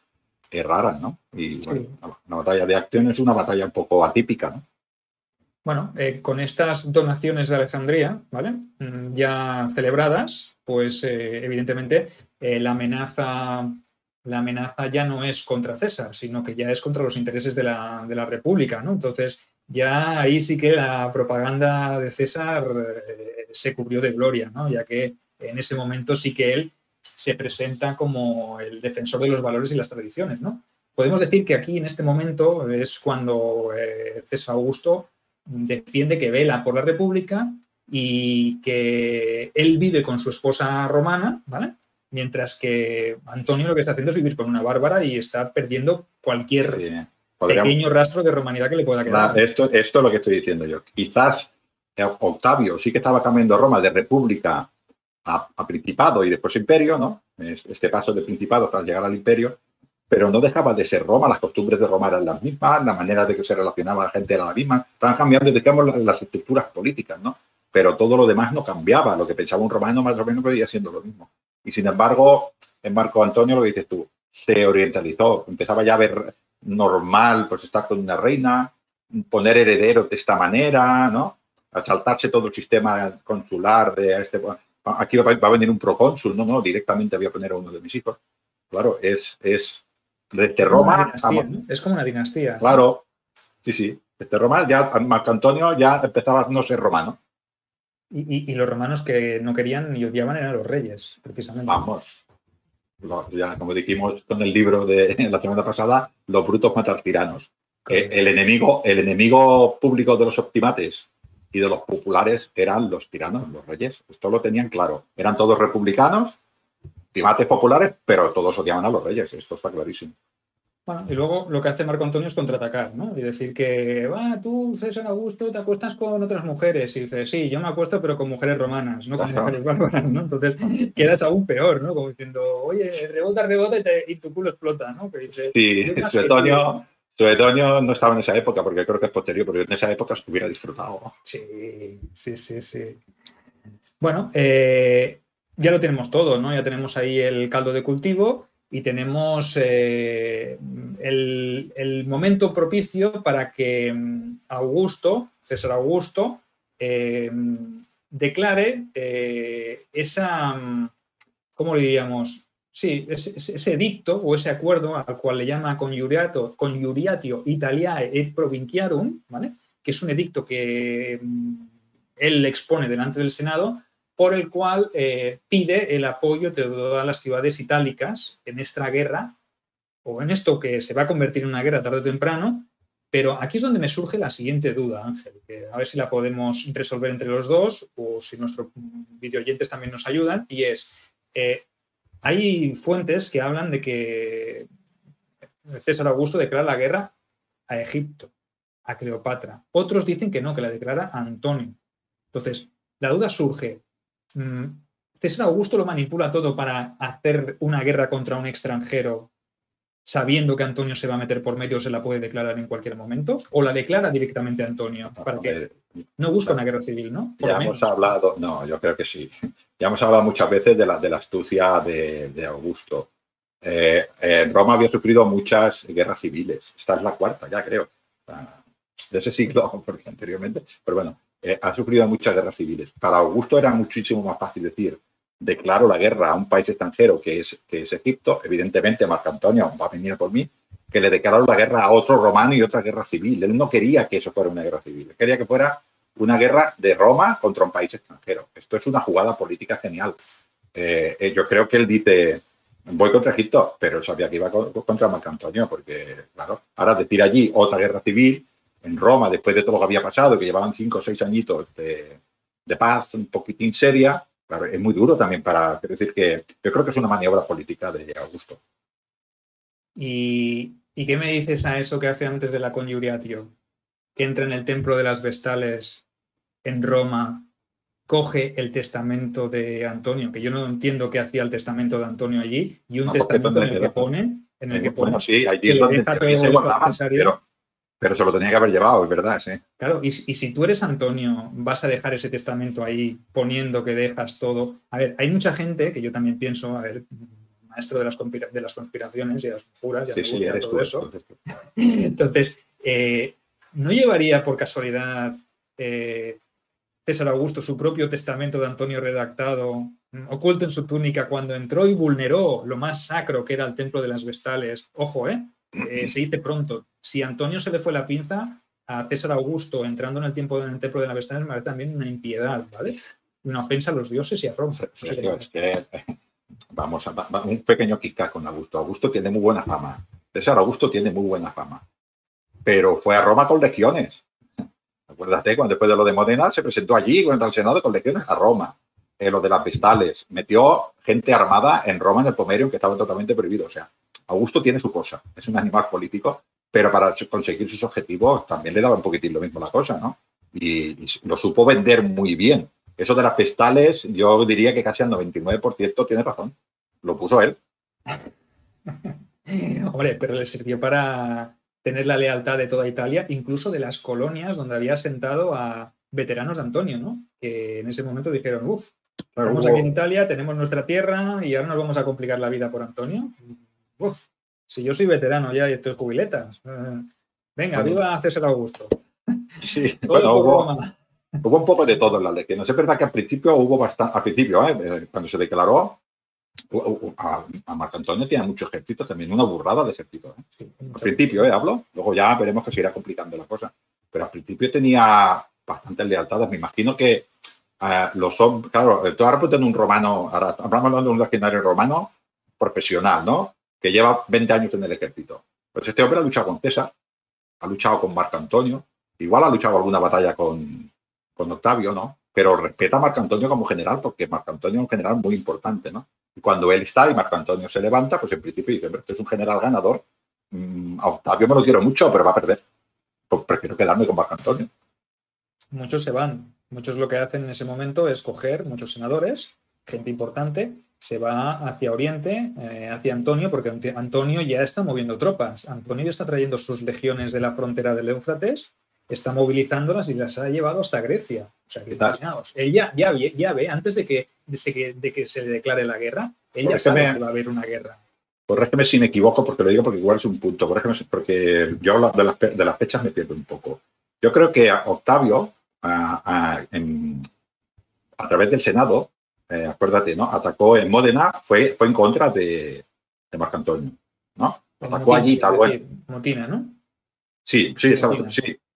raras, ¿no? Y bueno, sí. Una batalla de Acción es una batalla un poco atípica, ¿no? Bueno, con estas donaciones de Alejandría, ¿vale? Ya celebradas, pues evidentemente la amenaza ya no es contra César, sino que ya es contra los intereses de la República, ¿no? Entonces, ya ahí sí que la propaganda de César se cubrió de gloria, ¿no? Ya que en ese momento sí que él se presenta como el defensor de los valores y las tradiciones, ¿no? Podemos decir que aquí en este momento es cuando César Augusto defiende que vela por la República y que él vive con su esposa romana, ¿vale? Mientras que Antonio lo que está haciendo es vivir con una bárbara y está perdiendo cualquier pequeño rastro de romanidad que le pueda quedar. Esto es lo que estoy diciendo yo. Quizás Octavio sí que estaba cambiando Roma de república a principado y después imperio, ¿no? Este paso de principado para llegar al imperio, pero no dejaba de ser Roma, las costumbres de Roma eran las mismas, la manera de que se relacionaba la gente era la misma, estaban cambiando, digamos, las estructuras políticas, ¿no? pero todo lo demás no cambiaba. Lo que pensaba un romano más o menos seguía siendo lo mismo. Y sin embargo, en Marco Antonio, lo que dices tú, se orientalizó. Empezaba ya a ver normal pues estar con una reina, poner herederos de esta manera, ¿no? Al saltarse todo el sistema consular de este... Aquí va a venir un procónsul, no, directamente voy a poner a uno de mis hijos. Claro, desde Roma... Dinastía, ¿no? Es como una dinastía. Claro, sí. Desde Roma ya Marco Antonio ya empezaba a no ser romano. Y los romanos que no querían ni odiaban eran los reyes, precisamente. Vamos. Ya, como dijimos con el libro de la semana pasada, los brutos matan tiranos. El enemigo público de los optimates y de los populares eran los tiranos, los reyes. Esto lo tenían claro. Eran todos republicanos, optimates populares, pero todos odiaban a los reyes. Esto está clarísimo. Bueno, y luego lo que hace Marco Antonio es contraatacar, ¿no? Y decir que, tú, César Augusto, te acuestas con otras mujeres. Y dice, sí, yo me acuesto, pero con mujeres romanas, no con mujeres bárbaras, ¿no? Entonces, quedas aún peor, ¿no? Como diciendo, oye, rebota y tu culo explota, ¿no? Que dice, sí, Suetonio no estaba en esa época, porque creo que es posterior, porque en esa época se hubiera disfrutado. Sí. Bueno, ya lo tenemos todo, ¿no? Ya tenemos ahí el caldo de cultivo y tenemos el momento propicio para que César Augusto, declare ¿cómo le diríamos? Sí, ese edicto o ese acuerdo al cual le llama Conjuriatio Italiae et Provinciarum, ¿vale? Que es un edicto que él expone delante del Senado, por el cual pide el apoyo de todas las ciudades itálicas en esta guerra, o en esto que se va a convertir en una guerra tarde o temprano. Pero aquí es donde me surge la siguiente duda, Ángel, que a ver si la podemos resolver entre los dos o si nuestros videoyentes también nos ayudan, y es, hay fuentes que hablan de que César Augusto declara la guerra a Egipto, a Cleopatra. Otros dicen que no, que la declara a Antonio. Entonces, la duda surge, ¿César Augusto lo manipula todo para hacer una guerra contra un extranjero sabiendo que Antonio se va a meter por medio, se la puede declarar en cualquier momento? ¿O la declara directamente a Antonio? Para que no busca una guerra civil, ¿no? Ya hemos hablado, yo creo que sí. Ya hemos hablado muchas veces de la astucia de Augusto. Roma había sufrido muchas guerras civiles. Esta es la cuarta, ya creo, de ese siglo, porque anteriormente, pero bueno, ha sufrido muchas guerras civiles. Para Augusto era muchísimo más fácil decir, declaro la guerra a un país extranjero que es Egipto. Evidentemente Marco Antonio va a venir por mí, que le declaró la guerra a otro romano y otra guerra civil. Él no quería que eso fuera una guerra civil, él quería que fuera una guerra de Roma contra un país extranjero. Esto es una jugada política genial. Yo creo que él dice, voy contra Egipto, pero él sabía que iba contra Marco Antonio, porque, claro, ahora decir allí otra guerra civil en Roma, después de todo lo que había pasado, que llevaban 5 o 6 añitos de paz un poquitín seria, claro, es muy duro también para decir que yo creo que es una maniobra política de Augusto. ¿Y qué me dices a eso que hace antes de la Conjuriatio? Que entra en el templo de las Vestales en Roma, coge el testamento de Antonio, que yo no entiendo qué hacía el testamento de Antonio allí, y un testamento en el que pone... Bueno, sí, allí es donde se guardaba, pero se lo tenía que haber llevado, es verdad, sí. Claro, y si tú eres Antonio, vas a dejar ese testamento ahí poniendo que dejas todo. A ver, hay mucha gente que yo también pienso, a ver, maestro de las conspiraciones y de las conjuras, ya me gusta todo eso. Entonces, ¿no llevaría por casualidad César Augusto su propio testamento de Antonio redactado, oculto en su túnica, cuando entró y vulneró lo más sacro que era el templo de las Vestales? Ojo, se dice pronto, si Antonio se le fue la pinza a César Augusto entrando en el templo de las Vestales, me parece también una impiedad, ¿vale? Una ofensa a los dioses y a Roma. Es que vamos a un pequeño kick con Augusto. Augusto tiene muy buena fama. César Augusto tiene muy buena fama. Pero fue a Roma con legiones. Acuérdate, cuando después de lo de Modena se presentó allí contra el Senado con legiones a Roma. Lo de las Vestales. Metió gente armada en Roma, en el Pomerium, que estaba totalmente prohibido. O sea, Augusto tiene su cosa. Es un animal político, pero para conseguir sus objetivos también le daba un poquitín lo mismo la cosa, ¿no? Y lo supo vender muy bien. Eso de las Vestales, yo diría que casi al 99% tiene razón. Lo puso él. Hombre, pero le sirvió para tener la lealtad de toda Italia, incluso de las colonias donde había asentado a veteranos de Antonio, ¿no? Que en ese momento dijeron, uff, Claro, estamos aquí en Italia, tenemos nuestra tierra y ahora nos vamos a complicar la vida por Antonio. Uf, si yo soy veterano ya y estoy jubiletas. Venga, bueno, viva César Augusto. sí, Todo bueno, por Roma. hubo un poco de todo en las legiones. Es verdad que al principio hubo bastante, al principio, cuando se declaró, a Marco Antonio tiene mucho ejército también, una burrada de ejército. Sí, Al principio, hablo, luego ya veremos que se irá complicando la cosa. Pero al principio tenía bastantes lealtades. Me imagino que los hombres, claro, tú ahora ponte en un romano, ahora hablamos de un legionario romano profesional, ¿no? Que lleva 20 años en el ejército. Pues este hombre ha luchado con César, ha luchado con Marco Antonio, igual ha luchado alguna batalla con Octavio, ¿no? Pero respeta a Marco Antonio como general, porque Marco Antonio es un general muy importante, ¿no? Y cuando él está y Marco Antonio se levanta, pues en principio dice, este es un general ganador, a Octavio me lo quiero mucho, pero va a perder. Pues prefiero quedarme con Marco Antonio. Muchos se van. Muchos lo que hacen en ese momento es coger muchos senadores, gente importante, se va hacia Oriente, hacia Antonio, porque Antonio ya está moviendo tropas. Antonio ya está trayendo sus legiones de la frontera del Éufrates, está movilizándolas y las ha llevado hasta Grecia. O sea, que imaginaos, él ya ve, antes de que se le declare la guerra, él ya sabe que va a haber una guerra. Corrígeme si me equivoco, porque lo digo porque igual es un punto. Corrígeme porque yo de las fechas me pierdo un poco. Yo creo que Octavio, a través del Senado, acuérdate, ¿no? Atacó en Módena, fue en contra de Marco Antonio, ¿no? Atacó Motina, allí, tal cual. Motina, ¿no? Sí,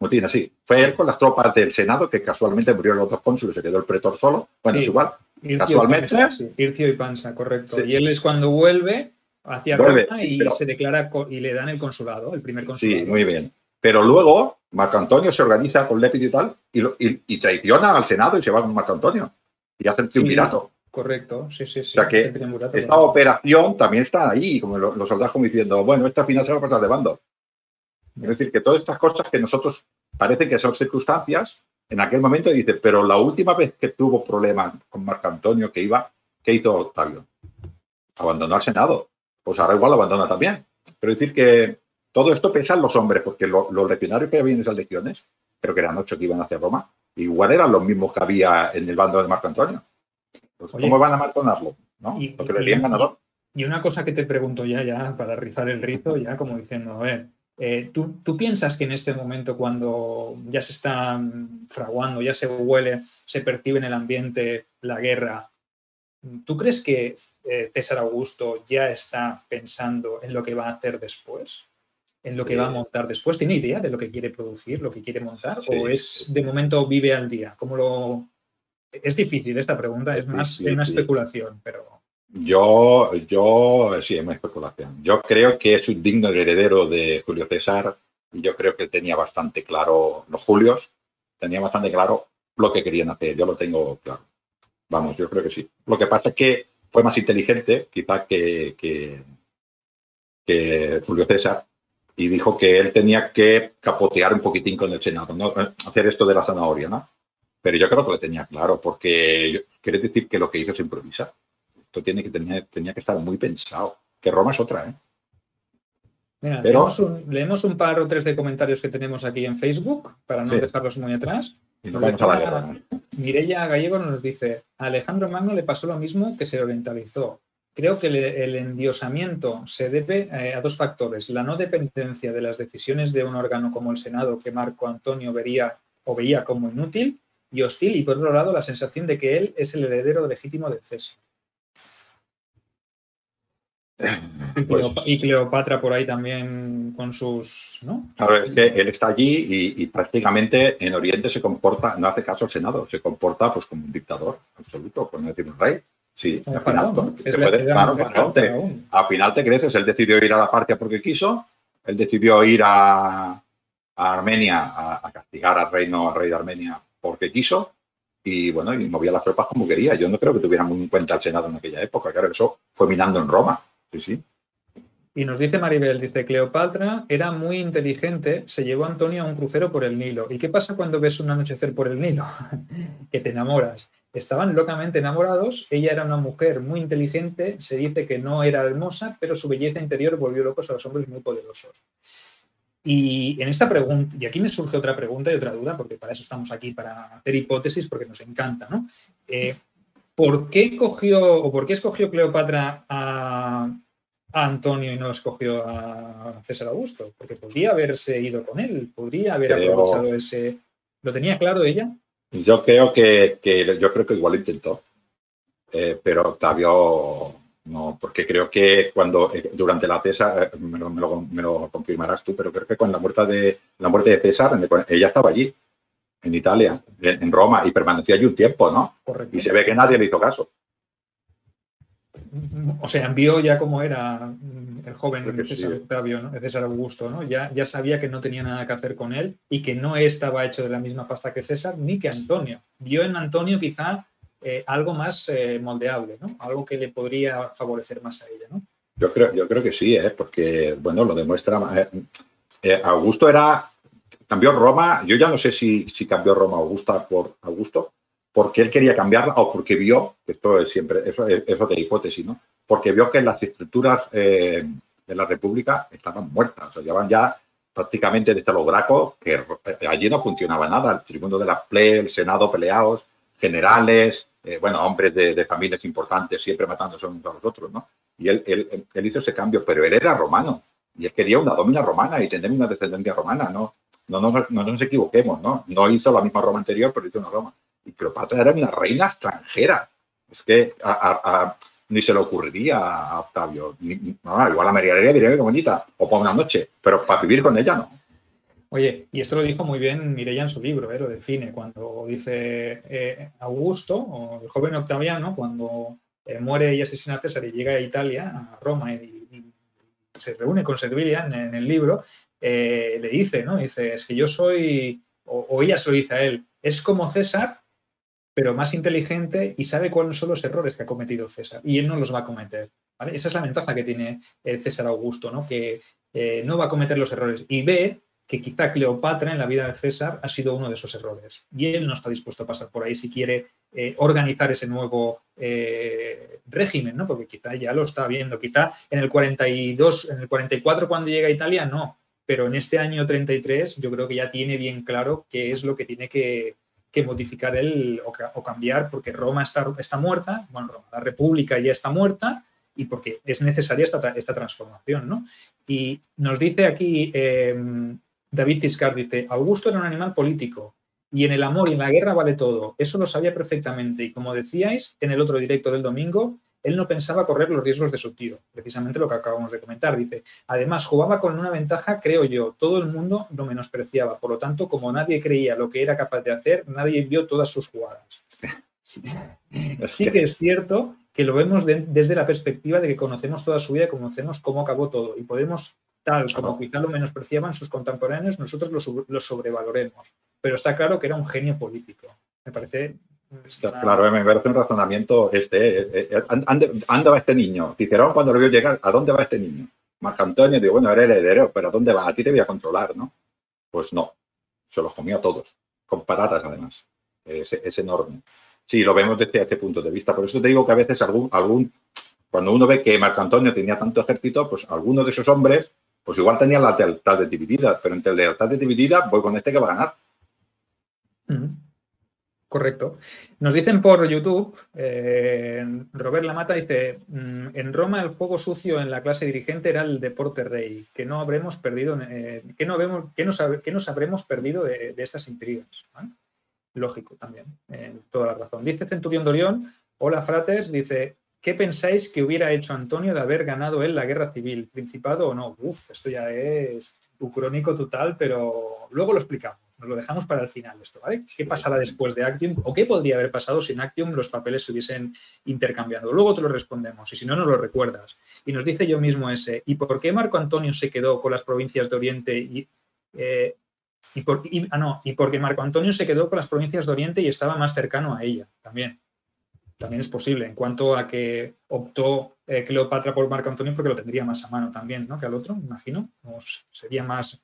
Motina, sí. Fue él con las tropas del Senado, que casualmente murieron los dos cónsules, se quedó el pretor solo. Bueno, sí, es igual. Casualmente. Ircio y Pansa, correcto. Sí. Y él es cuando vuelve hacia Roma y se declara y le dan el consulado, el primer consulado. Sí, muy bien. Pero luego Marco Antonio se organiza con Lépido y tal y traiciona al Senado y se va con Marco Antonio y hace el triunvirato. Sí, correcto, sí. O sea que esta operación también está ahí, como los soldados como diciendo, bueno, esta final se va a pasar de bando. Es decir, que todas estas cosas que nosotros parecen que son circunstancias, en aquel momento dice, pero la última vez que tuvo problemas con Marco Antonio ¿qué hizo Octavio? Abandonó al Senado. Pues ahora igual lo abandona también. Pero decir que todo esto pesa en los hombres, porque los legionarios que había en esas legiones, creo que eran 8 que iban hacia Roma, igual eran los mismos que había en el bando de Marco Antonio. Pues, ¿cómo van a martonarlo? ¿No? Porque le lían ganador. Y una cosa que te pregunto ya para rizar el rizo, ya como diciendo, a ver, ¿tú piensas que en este momento, cuando ya se está fraguando, ya se huele, se percibe en el ambiente la guerra, ¿tú crees que César Augusto ya está pensando en lo que va a hacer después? ¿En lo que va a montar después? ¿Tiene idea de lo que quiere producir, lo que quiere montar? ¿O es de momento vive al día? ¿Cómo lo...? Es difícil esta pregunta, es más una especulación, pero... Yo sí, es una especulación. Yo creo que es un digno heredero de Julio César y yo creo que tenía bastante claro, los Julios, tenía bastante claro lo que querían hacer. Yo lo tengo claro. Vamos, yo creo que sí. Lo que pasa es que fue más inteligente, quizás, que Julio César, y dijo que él tenía que capotear un poquitín con el Senado, ¿no? Hacer esto de la zanahoria, ¿no? Pero yo creo que lo tenía claro, porque quiere decir que lo que hizo se improvisa. Esto tenía que estar muy pensado. Que Roma es otra, ¿eh? Mira, leemos un par o tres de comentarios que tenemos aquí en Facebook, para no dejarlos muy atrás. Y nos vamos a la guerra. Mireia Gallego nos dice, a Alejandro Magno le pasó lo mismo que se orientalizó. Creo que el endiosamiento se debe a dos factores. La no dependencia de las decisiones de un órgano como el Senado, que Marco Antonio veía como inútil y hostil, y por otro lado la sensación de que él es el heredero legítimo de César. Y Cleopatra por ahí también con sus... ¿no? Claro, es que él está allí y prácticamente en Oriente se comporta, no hace caso al Senado, se comporta pues como un dictador absoluto, por no decir un rey. Sí, al final, al final te creces. Él decidió ir a la Partia porque quiso, él decidió ir a Armenia a castigar al rey de Armenia porque quiso, y bueno, y movía las tropas como quería. Yo no creo que tuvieran muy en cuenta el Senado en aquella época, claro, eso fue minando en Roma. Sí. Y nos dice Maribel, dice, Cleopatra era muy inteligente, se llevó a Antonio a un crucero por el Nilo. ¿Y qué pasa cuando ves un anochecer por el Nilo? Que te enamoras. Estaban locamente enamorados, ella era una mujer muy inteligente, se dice que no era hermosa, pero su belleza interior volvió locos a los hombres muy poderosos. Y en esta pregunta, y aquí me surge otra pregunta y otra duda, porque para eso estamos aquí, para hacer hipótesis, porque nos encanta, ¿no? ¿Por qué escogió Cleopatra a Antonio y no escogió a César Augusto? Porque podría haberse ido con él, podría haber aprovechado ese... ¿Lo tenía claro ella? Yo creo que igual lo intentó, pero Octavio no, porque creo que cuando durante la César, me lo confirmarás tú, pero creo que con la muerte de César, ella estaba allí, en Italia, en Roma, y permaneció allí un tiempo, ¿no? Correcto. Y se ve que nadie le hizo caso. O sea, vio ya cómo era el joven César sí. Octavio, ¿no? César Augusto, ¿no? Ya sabía que no tenía nada que hacer con él y que no estaba hecho de la misma pasta que César ni que Antonio. Vio en Antonio quizá algo más moldeable, ¿no? Algo que le podría favorecer más a ella, ¿no? Yo creo que sí, porque, bueno, lo demuestra. Augusto cambió Roma. Yo ya no sé si cambió Roma Augusta por Augusto, porque él quería cambiarla o porque vio, esto es siempre, eso de hipótesis, ¿no? Porque vio que las estructuras de la República estaban muertas, o sea, llevaban ya prácticamente desde los Gracos, que allí no funcionaba nada, el tribuno de la plebe, el Senado peleados, generales, bueno, hombres de familias importantes siempre matándose unos a los otros, ¿no? Y él hizo ese cambio, pero él era romano y él quería una domina romana y tener una descendencia romana, ¿no? No nos equivoquemos, ¿no? No hizo la misma Roma anterior, pero hizo una Roma. Y Cleopatra era una reina extranjera. Es que ni se le ocurriría a Octavio. Igual a María Aurelia diría que bonita, o para una noche, pero para vivir con ella no. Oye, y esto lo dijo muy bien Mireia en su libro, lo define, cuando dice Augusto, o el joven Octaviano, cuando muere y asesina a César y llega a Italia, a Roma, y se reúne con Servilia en el libro, le dice, ¿no? Dice, es que yo soy, o ella se lo dice a él, es como César, pero más inteligente y sabe cuáles son los errores que ha cometido César, y él no los va a cometer, ¿vale? Esa es la ventaja que tiene César Augusto, ¿no? Que no va a cometer los errores, y ve que quizá Cleopatra en la vida de César ha sido uno de esos errores. Y él no está dispuesto a pasar por ahí si quiere organizar ese nuevo régimen, ¿no? Porque quizá ya lo está viendo. Quizá en el 42, en el 44 cuando llega a Italia, no. Pero en este año 33 yo creo que ya tiene bien claro qué es lo que tiene que modificar él o cambiar, porque Roma está muerta, bueno, Roma, la República ya está muerta, y porque es necesaria esta transformación, ¿no? Y nos dice aquí David Ciscar, dice, Augusto era un animal político y en el amor y en la guerra vale todo. Eso lo sabía perfectamente y como decíais en el otro directo del domingo, él no pensaba correr los riesgos de su tío, precisamente lo que acabamos de comentar. Dice, además jugaba con una ventaja, creo yo, todo el mundo lo menospreciaba. Por lo tanto, como nadie creía lo que era capaz de hacer, nadie vio todas sus jugadas. Sí que es cierto que lo vemos desde la perspectiva de que conocemos toda su vida, conocemos cómo acabó todo y podemos, tal como quizá lo menospreciaban sus contemporáneos, nosotros lo sobrevaloremos. Pero está claro que era un genio político. Me parece... Claro, me parece un razonamiento ¿dónde va este niño? Cicerón cuando lo vio llegar, ¿a dónde va este niño? Marco Antonio, digo, bueno, era heredero, pero ¿a dónde va? A ti te voy a controlar, ¿no? Pues no, se los comió a todos, con patatas además. Es enorme. Sí, lo vemos desde este punto de vista. Por eso te digo que a veces cuando uno ve que Marco Antonio tenía tanto ejército, pues alguno de esos hombres, pues igual tenía la lealtad dividida, pero entre la lealtad dividida voy con este que va a ganar. Correcto. Nos dicen por YouTube, Robert Lamata dice, en Roma el juego sucio en la clase dirigente era el deporte rey, que no habremos perdido, que nos habremos perdido de estas intrigas, ¿vale? Lógico también, toda la razón. Dice Centurión Dorión, hola fratres, dice, ¿qué pensáis que hubiera hecho Antonio de haber ganado él la guerra civil? ¿Principado o no? Esto ya es ucrónico total, pero luego lo explicamos. Nos lo dejamos para el final esto, ¿vale? ¿Qué pasará después de Actium? ¿O qué podría haber pasado si en Actium los papeles se hubiesen intercambiado? Luego te lo respondemos y si no, nos lo recuerdas. Y nos dice yo mismo ¿y por qué Marco Antonio se quedó con las provincias de Oriente y porque Marco Antonio se quedó con las provincias de Oriente y estaba más cercano a ella también? También es posible, en cuanto a que optó Cleopatra por Marco Antonio porque lo tendría más a mano también, ¿no? Que al otro, imagino. Sería más...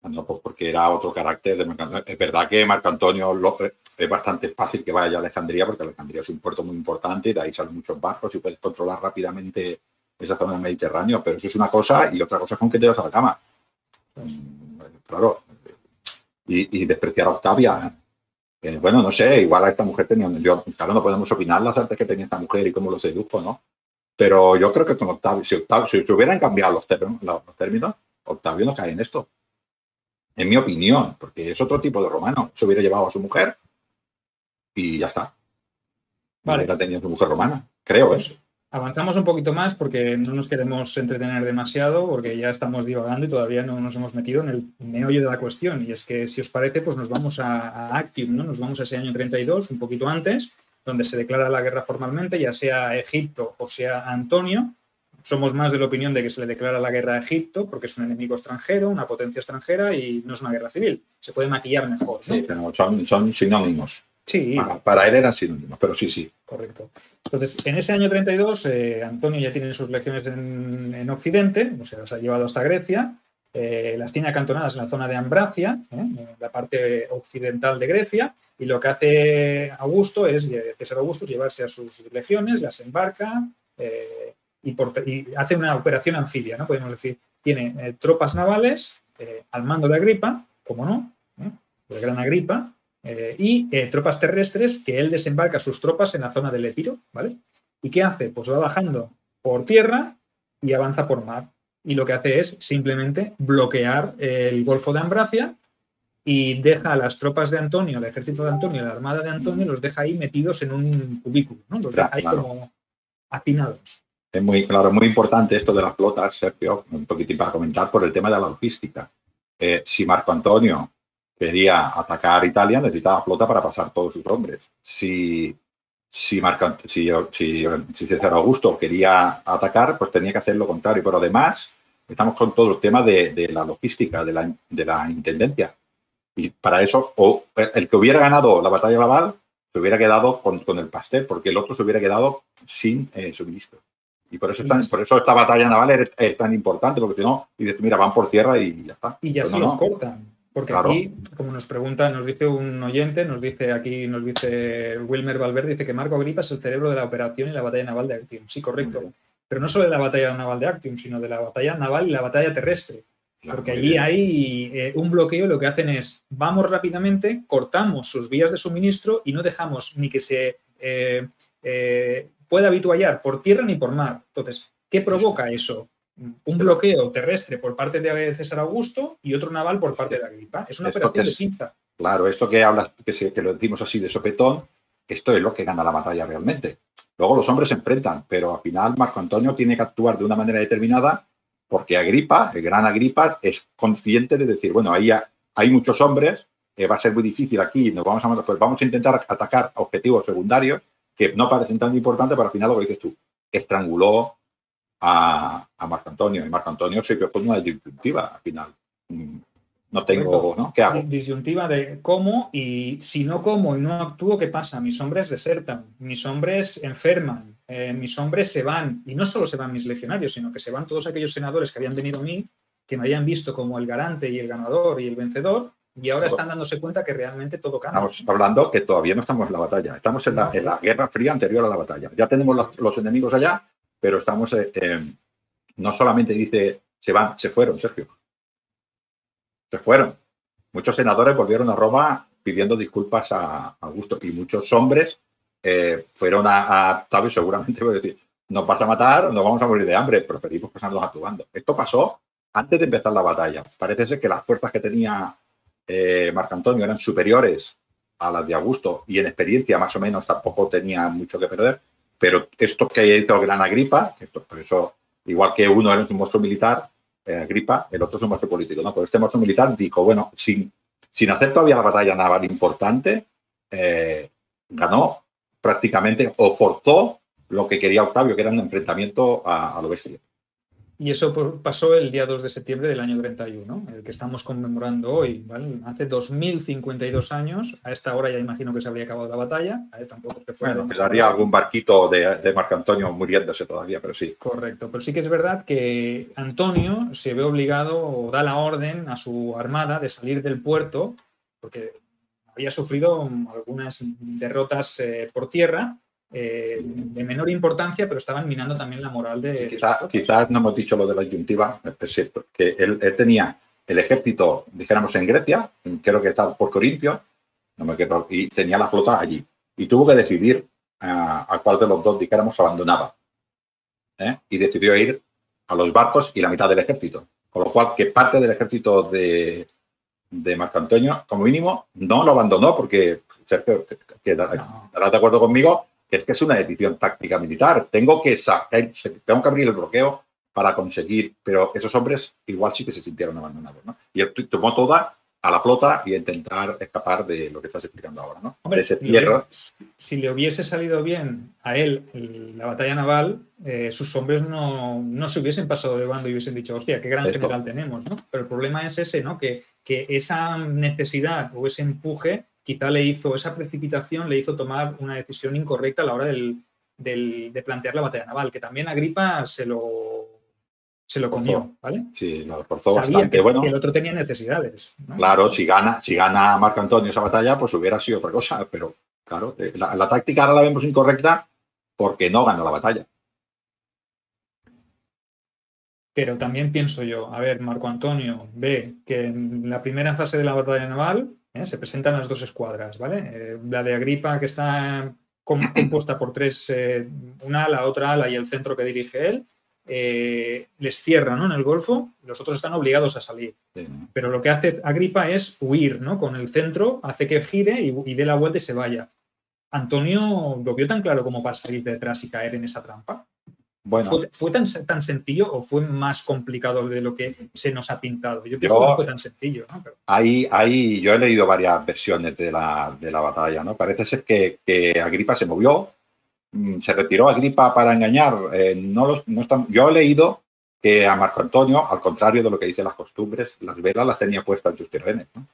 No, pues porque era otro carácter de Marco Antonio. Es verdad que Marco Antonio es bastante fácil que vaya a Alejandría, porque Alejandría es un puerto muy importante y de ahí salen muchos barcos y puedes controlar rápidamente esa zona del Mediterráneo, pero eso es una cosa y otra cosa es con que te vas a la cama. Claro, y despreciar a Octavia. Bueno, no sé, igual a esta mujer tenía... Claro, no podemos opinar las artes que tenía esta mujer y cómo lo sedujo, ¿no? Pero yo creo que con Octavio, si se hubieran cambiado los términos, Octavio no cae en esto. En mi opinión, porque es otro tipo de romano. Se hubiera llevado a su mujer y ya está. Vale. Hubiera tenido su mujer romana, creo, pues, avanzamos un poquito más porque no nos queremos entretener demasiado, porque ya estamos divagando y todavía no nos hemos metido en el meollo de la cuestión. Y es que, si os parece, pues nos vamos a Actium, ¿no? Nos vamos a ese año 32, un poquito antes, donde se declara la guerra formalmente, ya sea a Egipto o sea a Antonio. Somos más de la opinión de que se le declara la guerra a Egipto porque es un enemigo extranjero, una potencia extranjera y no es una guerra civil. Se puede maquillar mejor, ¿no? Sí, pero son sinónimos. Sí. Para él eran sinónimos, pero sí. Correcto. Entonces, en ese año 32, Antonio ya tiene sus legiones en Occidente, o sea, las ha llevado hasta Grecia, las tiene acantonadas en la zona de Ambracia, en la parte occidental de Grecia, y lo que hace César Augusto, es llevarse a sus legiones, las embarca y hace una operación anfibia, ¿no? Podemos decir, tiene tropas navales al mando de Agripa, como no, el gran Agripa, y tropas terrestres que él desembarca sus tropas en la zona del Epiro, ¿vale? ¿Y qué hace? Pues va bajando por tierra y avanza por mar. Y lo que hace es simplemente bloquear el Golfo de Ambracia y deja a las tropas de Antonio, el ejército de Antonio, la armada de Antonio, los deja ahí metidos en un cubículo, ¿no? Los deja ahí como hacinados. Es muy importante esto de las flotas, Sergio, un poquitín para comentar por el tema de la logística. Si Marco Antonio quería atacar Italia, necesitaba flota para pasar todos sus hombres. Si César Augusto quería atacar, pues tenía que hacer lo contrario. Pero además, estamos con todo el tema de la logística, de la intendencia. Y para eso, o el que hubiera ganado la batalla naval se hubiera quedado con el pastel, porque el otro se hubiera quedado sin suministro. Y por eso esta batalla naval es tan importante, porque si no, dices, mira, van por tierra y ya está. Y ya se los cortan. Porque claro, aquí, como nos pregunta, nos dice un oyente, nos dice Wilmer Valverde, dice que Marco Agripa es el cerebro de la operación y la batalla naval de Actium. Sí, correcto. Pero no solo de la batalla naval de Actium, sino de la batalla naval y la batalla terrestre. Claro, porque allí hay un bloqueo, lo que hacen es, vamos rápidamente, cortamos sus vías de suministro y no dejamos ni que se pueda habituallar por tierra ni por mar. Entonces, ¿qué provoca eso? Un bloqueo terrestre por parte de César Augusto y otro naval por parte de Agripa. Es una operación de pinza. Claro, esto que hablas, que lo decimos así de sopetón, esto es lo que gana la batalla realmente. Luego los hombres se enfrentan, pero al final Marco Antonio tiene que actuar de una manera determinada porque Agripa, el gran Agripa, es consciente de decir, bueno, ahí hay muchos hombres, va a ser muy difícil aquí, pues vamos a intentar atacar objetivos secundarios que no parecen tan importantes, pero al final lo que dices tú, estranguló a Marco Antonio. Y Marco Antonio se quedó con una disyuntiva al final. No tengo, ¿no? ¿Qué hago? Disyuntiva de cómo, y si no como y no actúo, ¿qué pasa? Mis hombres desertan, mis hombres enferman, mis hombres se van. Y no solo se van mis legionarios, sino que se van todos aquellos senadores que habían venido a mí, que me habían visto como el garante y el ganador y el vencedor, y ahora están dándose cuenta que realmente todo cambia. Estamos hablando que todavía no estamos en la batalla, estamos en la Guerra Fría anterior a la batalla. Ya tenemos los enemigos allá, pero estamos, no solamente dice, se fueron, Sergio. Se fueron. Muchos senadores volvieron a Roma pidiendo disculpas a Augusto y muchos hombres fueron a Octavio seguramente por decir, nos vas a matar, nos vamos a morir de hambre, preferimos pasarnos a tu bando. Esto pasó antes de empezar la batalla. Parece ser que las fuerzas que tenía Marco Antonio eran superiores a las de Augusto y en experiencia más o menos tampoco tenía mucho que perder, pero esto que hizo el gran Agripa, por eso, igual que uno era un monstruo militar, Agripa, el otro es un monstruo político, ¿no? Pero este monstruo militar dijo, bueno, sin hacer todavía la batalla naval importante, ganó prácticamente o forzó lo que quería Octavio, que era un enfrentamiento a lo bestia. Y eso pasó el día 2 de septiembre del año 31, el que estamos conmemorando hoy, ¿vale? Hace 2052 años, a esta hora ya imagino que se habría acabado la batalla. Tampoco que fuera bueno, quedaría algún barquito de Marco Antonio muriéndose todavía, pero sí. Correcto, pero sí que es verdad que Antonio se ve obligado o da la orden a su armada de salir del puerto, porque había sufrido algunas derrotas por tierra, de menor importancia, pero estaban minando también la moral de... Quizás no hemos dicho lo de la disyuntiva, es cierto, que él tenía el ejército, dijéramos, en Grecia, creo que estaba por Corintio, no me acuerdo, y tenía la flota allí. Y tuvo que decidir a cuál de los dos, dijéramos, abandonaba. Y decidió ir a los barcos y la mitad del ejército. Con lo cual, que parte del ejército de Marco Antonio, como mínimo, no lo abandonó porque, Sergio, estarás de acuerdo conmigo, que es una decisión táctica militar. Tengo que abrir el bloqueo para conseguir, pero esos hombres igual sí que se sintieron abandonados, ¿no? Y él tomó toda a la flota y intentar escapar de lo que estás explicando ahora, ¿no? Hombre, de si le hubiese salido bien a él la batalla naval, sus hombres no se hubiesen pasado de bando y hubiesen dicho, hostia, qué gran general tenemos, ¿no? Pero el problema es ese, ¿no? Que esa necesidad o ese empuje quizá esa precipitación le hizo tomar una decisión incorrecta a la hora de plantear la batalla naval, que también Agripa se lo comió, ¿vale? Sí, lo forzó Sabía bastante. Bueno, que el otro tenía necesidades, ¿no? Claro, si gana Marco Antonio esa batalla, pues hubiera sido otra cosa, pero claro, la táctica ahora la vemos incorrecta porque no ganó la batalla. Pero también pienso yo, a ver, Marco Antonio ve que en la primera fase de la batalla naval se presentan las dos escuadras, ¿vale? La de Agripa, que está compuesta por tres, una ala, otra ala y el centro que dirige él, les cierra, ¿no? En el Golfo, los otros están obligados a salir. Sí. Pero lo que hace Agripa es huir, ¿no? Con el centro, hace que gire y dé la vuelta y se vaya. ¿Antonio lo vio tan claro como para salir detrás y caer en esa trampa? Bueno, ¿Fue tan sencillo o fue más complicado de lo que se nos ha pintado? Yo pienso que no fue tan sencillo, ¿no? Pero... yo he leído varias versiones de la batalla, ¿no? Parece ser que Agripa se movió, se retiró Agripa para engañar. Yo he leído que a Marco Antonio, al contrario de lo que dicen las costumbres, las velas las tenía puestas en sus tirrenes, ¿no?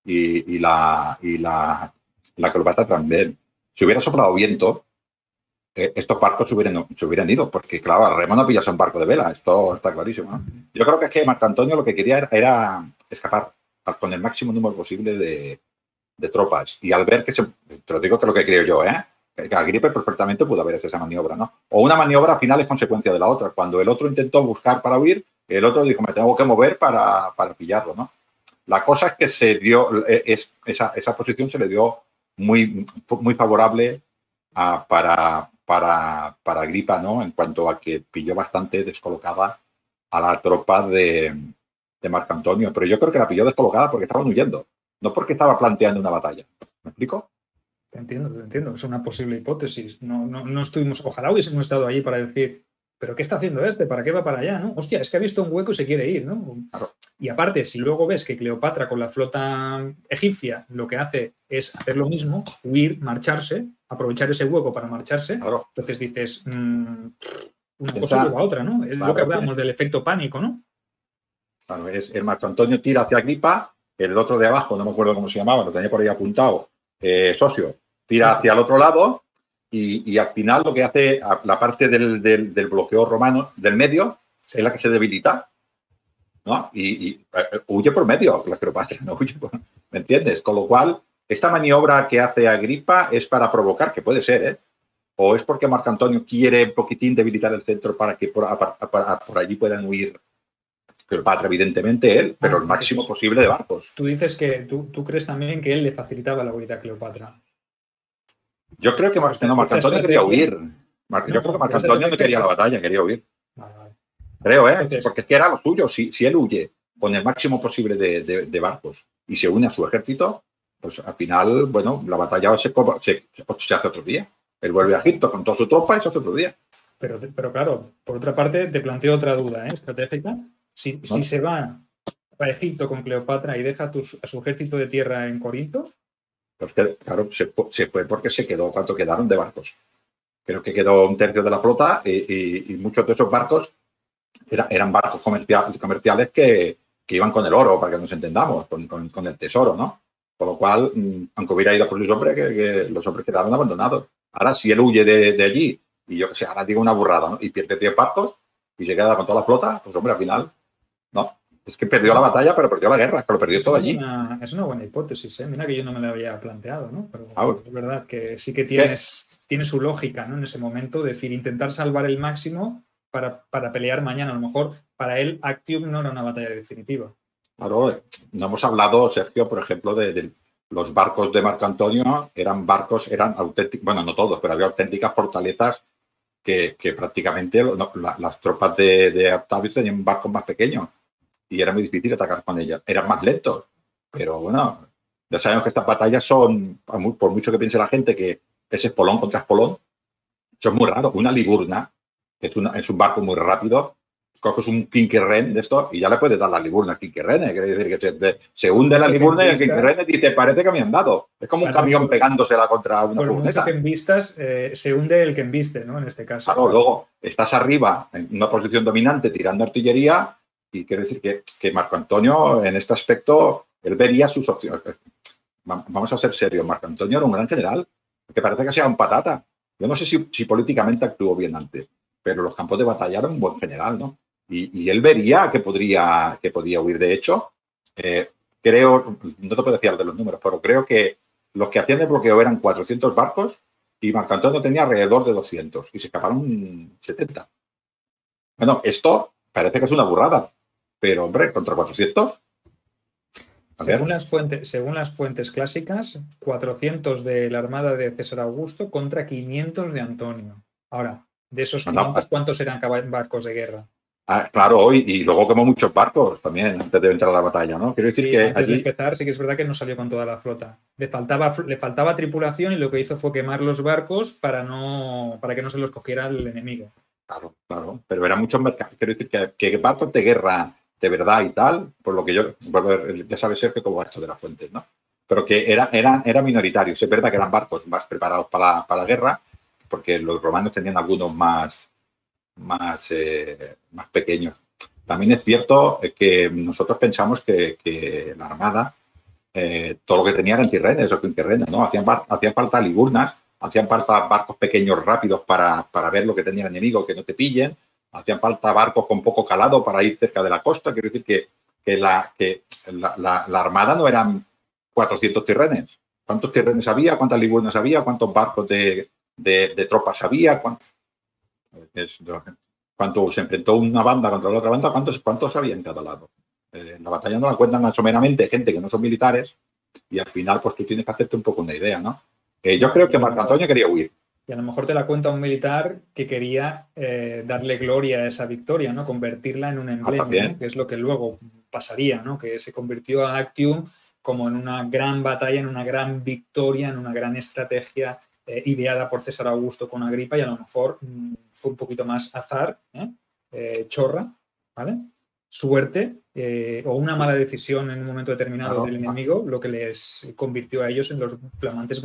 Y la Cleopatra también. Si hubiera soplado viento, estos barcos se hubieran ido, porque claro, al remo no pillas un barco de vela, esto está clarísimo, ¿no? Yo creo que es que Marco Antonio lo que quería era escapar con el máximo número posible de tropas, y al ver que te lo digo que es lo que creo yo, que Agripa perfectamente pudo haber hecho esa maniobra, ¿no? O una maniobra al final es consecuencia de la otra. Cuando el otro intentó buscar para huir, el otro dijo, me tengo que mover para pillarlo, ¿no? La cosa es que se dio, esa posición se le dio muy favorable para Agripa, ¿no? En cuanto a que pilló bastante descolocada a la tropa de Marco Antonio. Pero yo creo que la pilló descolocada porque estaban huyendo, no porque estaba planteando una batalla. ¿Me explico? Te entiendo. Es una posible hipótesis. No estuvimos, ojalá hubiésemos estado allí para decir, ¿pero qué está haciendo este? ¿Para qué va para allá? ¿No? Hostia, es que ha visto un hueco y se quiere ir, ¿no? Claro. Y aparte, si luego ves que Cleopatra con la flota egipcia lo que hace es hacer lo mismo, huir, marcharse, aprovechar ese hueco para marcharse, claro. Entonces dices, una cosa lleva a otra, ¿no? Es lo que hablamos del efecto pánico, ¿no? Claro, el Marco Antonio tira hacia Agripa, el otro de abajo, no me acuerdo cómo se llamaba, lo tenía por ahí apuntado, Socio, tira hacia el otro lado y al final lo que hace, la parte del bloqueo romano del medio, es la que se debilita, ¿no? Y huye por medio, la Cleopatra, no huye por, ¿me entiendes? Con lo cual, esta maniobra que hace Agripa es para provocar, que puede ser, o es porque Marco Antonio quiere un poquitín debilitar el centro para que por allí puedan huir Cleopatra, evidentemente él, pero el máximo posible de barcos. Tú dices que tú crees también que él le facilitaba la huida a Cleopatra. Yo creo que Marco Antonio quería huir. Yo creo que Marco Antonio no quería la batalla, quería huir. Vale. Creo, entonces, porque es que era lo suyo. Si él huye con el máximo posible de barcos y se une a su ejército, pues al final, bueno, la batalla se hace otro día. Él vuelve a Egipto con toda su tropa y se hace otro día. Pero claro, por otra parte, te planteo otra duda estratégica. Si se va a Egipto con Cleopatra y deja a su ejército de tierra en Corinto. Pues que, claro, se fue porque se quedó. ¿Cuánto quedaron de barcos? Creo que quedó un tercio de la flota y muchos de esos barcos eran barcos comerciales que iban con el oro, para que nos entendamos, con el tesoro, ¿no? Por lo cual, aunque hubiera ido por sus hombres, que los hombres quedaron abandonados. Ahora, si él huye de allí, y yo que sé, ahora digo una burrada, ¿no? Y pierde 10 barcos y se queda con toda la flota, pues hombre, al final, no. Es que perdió la batalla, pero perdió la guerra, que lo perdió todo allí. Es una buena hipótesis, ¿eh? Mira que yo no me la había planteado, ¿no? Pero es verdad que sí que tiene su lógica, ¿no? En ese momento, decir, intentar salvar el máximo para pelear mañana. A lo mejor para él Actium no era una batalla definitiva. Claro, no hemos hablado, Sergio, por ejemplo, de los barcos de Marco Antonio, eran auténticos, bueno, no todos, pero había auténticas fortalezas que prácticamente las tropas de Octavio tenían barcos más pequeños y era muy difícil atacar con ellas. Eran más lentos, pero bueno, ya sabemos que estas batallas son, por mucho que piense la gente que es espolón contra espolón, son muy raros. Una Liburna, que es un barco muy rápido, coges un Quinquerren de esto y ya le puedes dar la Liburna al Quinquerren. Quiere decir que se hunde la Liburna y el Quinquerren dice, parece que me han dado. Es como un camión pegándosela contra una furgoneta. Por mucho que envistas, se hunde el que embiste, ¿no? En este caso. Claro, luego estás arriba en una posición dominante tirando artillería y quiere decir que Marco Antonio en este aspecto, él vería sus opciones. Vamos a ser serios, Marco Antonio era un gran general, que parece que sea un patata. Yo no sé si políticamente actuó bien antes, pero los campos de batalla era un buen general, ¿no? Y él vería que podía huir. De hecho, creo, no te puedo fiar de los números, pero creo que los que hacían el bloqueo eran 400 barcos y Marco Antonio tenía alrededor de 200 y se escaparon 70. Bueno, esto parece que es una burrada, pero hombre, contra 400. Según las fuentes clásicas, 400 de la armada de César Augusto contra 500 de Antonio. Ahora, de esos 500, ¿cuántos eran barcos de guerra? Claro, y luego quemó muchos barcos también antes de entrar a la batalla, ¿no? Quiero decir que antes de empezar, sí que es verdad que no salió con toda la flota. Le faltaba tripulación y lo que hizo fue quemar los barcos para que no se los cogiera el enemigo. Claro, pero eran muchos mercados. Quiero decir que barcos de guerra de verdad y tal, por lo que yo, ya sabes, Sergio, como esto de las fuentes, ¿no? Pero que era minoritario. Es verdad que eran barcos más preparados para la guerra, porque los romanos tenían algunos más pequeños. También es cierto que nosotros pensamos que la Armada, todo lo que tenía eran tirrenes o quinquerrenes, ¿no? Hacían falta liburnas, hacían falta barcos pequeños rápidos para ver lo que tenía el enemigo, que no te pillen, hacían falta barcos con poco calado para ir cerca de la costa. Quiero decir que la Armada no eran 400 tirrenes. ¿Cuántos tirrenes había? ¿Cuántas liburnas había? ¿Cuántos barcos de tropas había? Cuando se enfrentó una banda contra la otra banda, ¿cuántos había en cada lado? La batalla no la cuentan someramente gente que no son militares y al final pues tú tienes que hacerte un poco una idea, ¿no? Yo creo que Marco Antonio quería huir. Y a lo mejor te la cuenta un militar que quería darle gloria a esa victoria, ¿no? Convertirla en un emblema, ¿no? Que es lo que luego pasaría, ¿no? Que se convirtió a Actium como en una gran batalla, en una gran victoria, en una gran estrategia ideada por César Augusto con Agripa y a lo mejor fue un poquito más azar, chorra, ¿vale? Suerte o una mala decisión en un momento determinado del enemigo, lo que les convirtió a ellos en los flamantes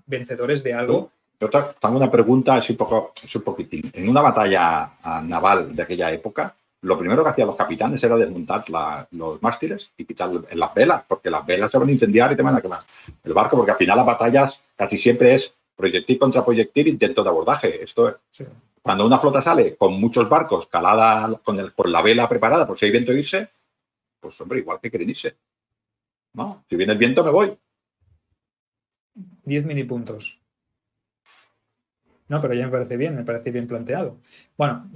vencedores de algo. Yo tengo una pregunta, es un poquitín. En una batalla naval de aquella época, lo primero que hacían los capitanes era desmontar los mástiles y quitar las velas, porque las velas se van a incendiar y te van a quemar el barco, porque al final las batallas casi siempre es proyectil contra proyectil, intento de abordaje. Esto es, sí. Cuando una flota sale con muchos barcos calada con la vela preparada por si hay viento irse, pues hombre, igual que quieren irse. ¿No? Si viene el viento me voy. 10 minipuntos. No, pero ya me parece bien planteado. Bueno,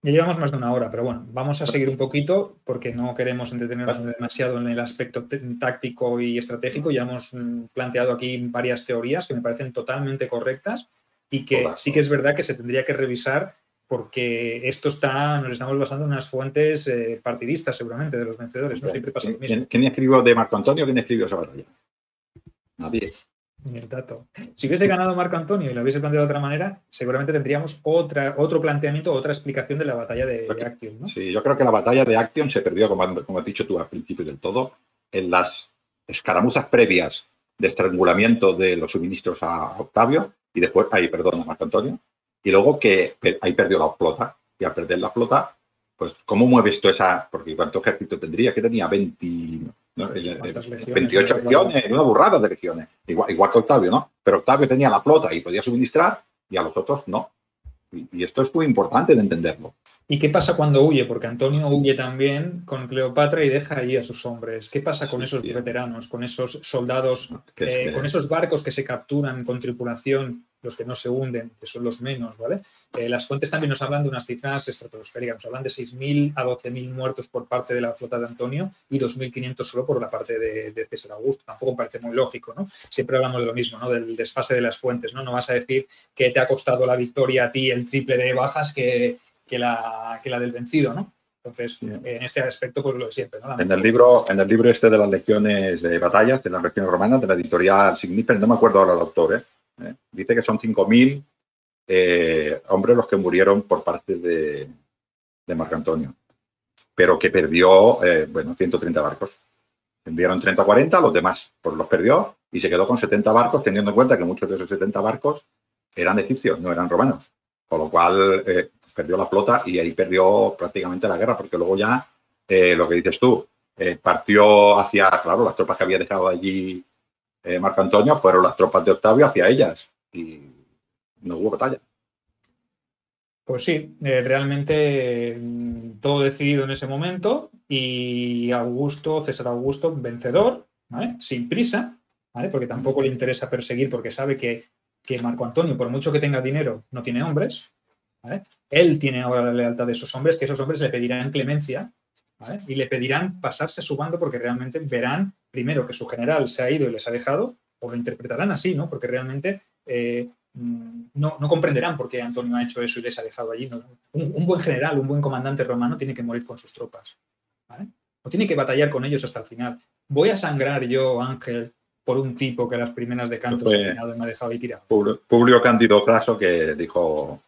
ya llevamos más de una hora, pero bueno, vamos a seguir un poquito porque no queremos entretenernos demasiado en el aspecto táctico y estratégico. Ya hemos planteado aquí varias teorías que me parecen totalmente correctas y que sí que es verdad que se tendría que revisar porque nos estamos basando en unas fuentes partidistas seguramente de los vencedores, ¿no? Siempre pasa lo mismo. ¿Quién escribió de Marco Antonio? ¿Quién escribió esa batalla? Nadie. Ni el dato. Si hubiese ganado Marco Antonio y lo hubiese planteado de otra manera, seguramente tendríamos otro planteamiento, otra explicación de la batalla de Actium, ¿no? Sí, yo creo que la batalla de Actium se perdió, como has dicho tú al principio del todo, en las escaramuzas previas de estrangulamiento de los suministros a Octavio y después, a Marco Antonio, y luego que ahí perdió la flota. Y al perder la flota, pues, ¿cómo mueves toda esa? Porque ¿cuánto ejército tendría? Que tenía 28 legiones, una burrada de legiones, igual que Octavio, ¿no? Pero Octavio tenía la flota y podía suministrar y a los otros no. Y esto es muy importante de entenderlo. ¿Y qué pasa cuando huye? Porque Antonio huye también con Cleopatra y deja ahí a sus hombres. ¿Qué pasa con esos veteranos, con esos soldados, con esos barcos que se capturan con tripulación? los que no se hunden, que son los menos, ¿vale? Las fuentes también nos hablan de unas cifras estratosféricas, nos hablan de 6.000 a 12.000 muertos por parte de la flota de Antonio y 2.500 solo por la parte de César Augusto. Tampoco me parece muy lógico, ¿no? Siempre hablamos de lo mismo, ¿no? Del desfase de las fuentes, ¿no? No vas a decir que te ha costado la victoria a ti el triple de bajas que la del vencido, ¿no? Entonces, en este aspecto, pues lo de siempre, ¿no? En el libro este de las legiones de batallas, de las legiones romanas, de la editorial Signifer, no me acuerdo ahora el autor, dice que son 5.000 hombres los que murieron por parte de Marco Antonio, pero que perdió, 130 barcos. Enviaron 30 o 40, los demás pues los perdió y se quedó con 70 barcos, teniendo en cuenta que muchos de esos 70 barcos eran egipcios, no eran romanos. Con lo cual perdió la flota y ahí perdió prácticamente la guerra, porque luego ya, lo que dices tú, partió hacia, claro, las tropas que había dejado allí Marco Antonio fueron las tropas de Octavio hacia ellas y no hubo batalla. Pues sí, realmente todo decidido en ese momento y César Augusto, vencedor, ¿vale? Sin prisa, ¿vale? Porque tampoco le interesa perseguir porque sabe que Marco Antonio, por mucho que tenga dinero, no tiene hombres, ¿vale? Él tiene ahora la lealtad de esos hombres, que esos hombres le pedirán clemencia, ¿vale? Y le pedirán pasarse su bando porque realmente verán, primero, que su general se ha ido y les ha dejado, o lo interpretarán así, ¿no? Porque realmente no comprenderán por qué Antonio ha hecho eso y les ha dejado allí, ¿no? Un buen general, un buen comandante romano tiene que morir con sus tropas, ¿vale? O tiene que batallar con ellos hasta el final. Voy a sangrar yo, Ángel, por un tipo que a las primeras de canto se ha peinado y me ha dejado ahí tirado. Publio Cándido Craso, que dijo: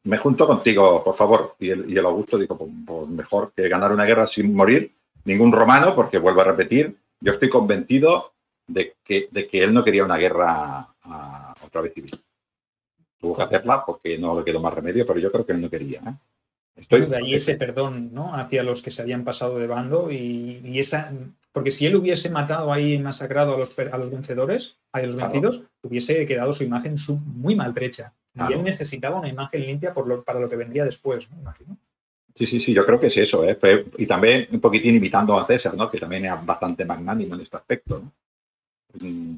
me junto contigo, por favor. Y el Augusto dijo: pues mejor que ganar una guerra sin morir ningún romano, porque vuelvo a repetir, yo estoy convencido de que él no quería una guerra otra vez civil. Tuvo que hacerla porque no le quedó más remedio, pero yo creo que él no quería, De ahí ese perdón, ¿no? Hacia los que se habían pasado de bando y esa... Porque si él hubiese matado ahí, masacrado a los vencedores, a los vencidos, hubiese quedado su imagen muy maltrecha. Claro. Y él necesitaba una imagen limpia para lo que vendría después, ¿no? Imagino. Sí, yo creo que es eso, y también un poquitín imitando a César, ¿no? Que también es bastante magnánimo en este aspecto, ¿no?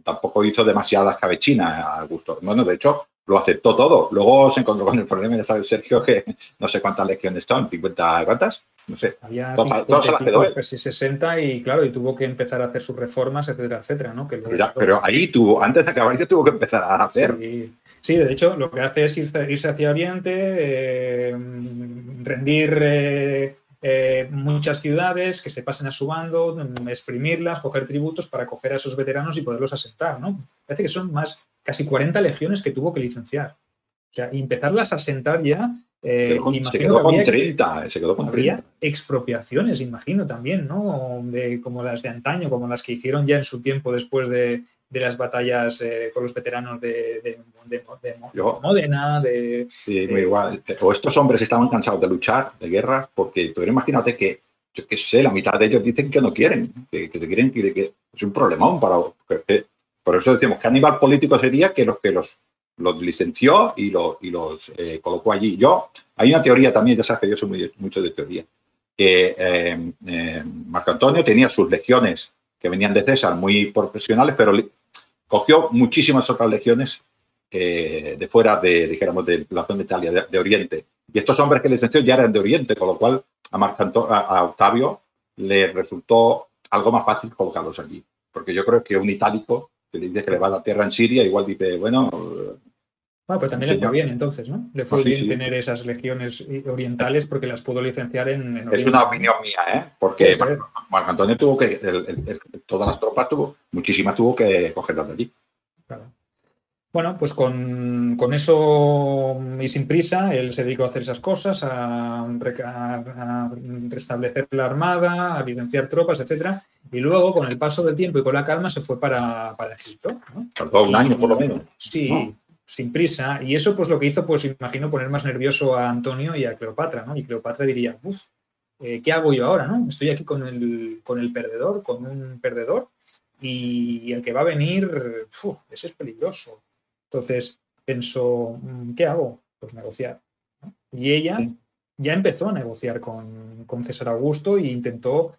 Tampoco hizo demasiadas cabechinas a Augusto. Bueno, de hecho, lo aceptó todo. Luego se encontró con el problema, ya sabes, Sergio, que no sé cuántas legiones son, 50, ¿cuántas? No sé. Había todas las quedó él. Casi 60 y claro, y tuvo que empezar a hacer sus reformas, etcétera, ¿no? Que luego, pero ahí antes de acabar, ya tuvo que empezar a hacer. Sí, de hecho, lo que hace es irse hacia Oriente, rendir muchas ciudades, que se pasen a su bando, exprimirlas, coger tributos para coger a esos veteranos y poderlos asentar, ¿no? Parece que son casi 40 legiones que tuvo que licenciar. O sea, y empezarlas a asentar ya. Se quedó con 30. Habría expropiaciones, imagino, también, ¿no? Como las de antaño, como las que hicieron ya en su tiempo después de las batallas con los veteranos de Módena. Sí, muy igual. O estos hombres estaban cansados de luchar, de guerras, porque tú imagínate que, yo qué sé, la mitad de ellos dicen que no quieren, que quieren, que es un problemón por eso decimos que a nivel político sería que los licenció y los colocó allí. Hay una teoría también, ya sabes que yo soy mucho de teoría, que Marco Antonio tenía sus legiones que venían de César muy profesionales, pero cogió muchísimas otras legiones de fuera de la zona de Italia, de Oriente. Y estos hombres que licenció ya eran de Oriente, con lo cual a Octavio le resultó algo más fácil colocarlos allí. Porque yo creo que un itálico que le dice que le va a la tierra en Siria, igual dice, bueno... pero también le fue bien entonces, ¿no? Le fue bien tener esas legiones orientales porque las pudo licenciar en Oriente. Es una opinión mía, Porque Marco Antonio tuvo que... todas las tropas muchísimas tuvo que cogerlas de allí. Claro. Bueno, pues con eso y sin prisa, él se dedicó a hacer esas cosas, a restablecer la armada, a licenciar tropas, etcétera. Y luego, con el paso del tiempo y con la calma, se fue para Egipto, ¿no? Tardó un año, por lo menos. Sí, ¿no? Sin prisa. Y eso, pues, lo que hizo, pues, imagino, poner más nervioso a Antonio y a Cleopatra, ¿no? Y Cleopatra diría, ¿qué hago yo ahora, no? Estoy aquí con un perdedor, y el que va a venir, ese es peligroso. Entonces pensó, ¿qué hago? Pues negociar, ¿no? Y ella ya empezó a negociar con César Augusto e intentó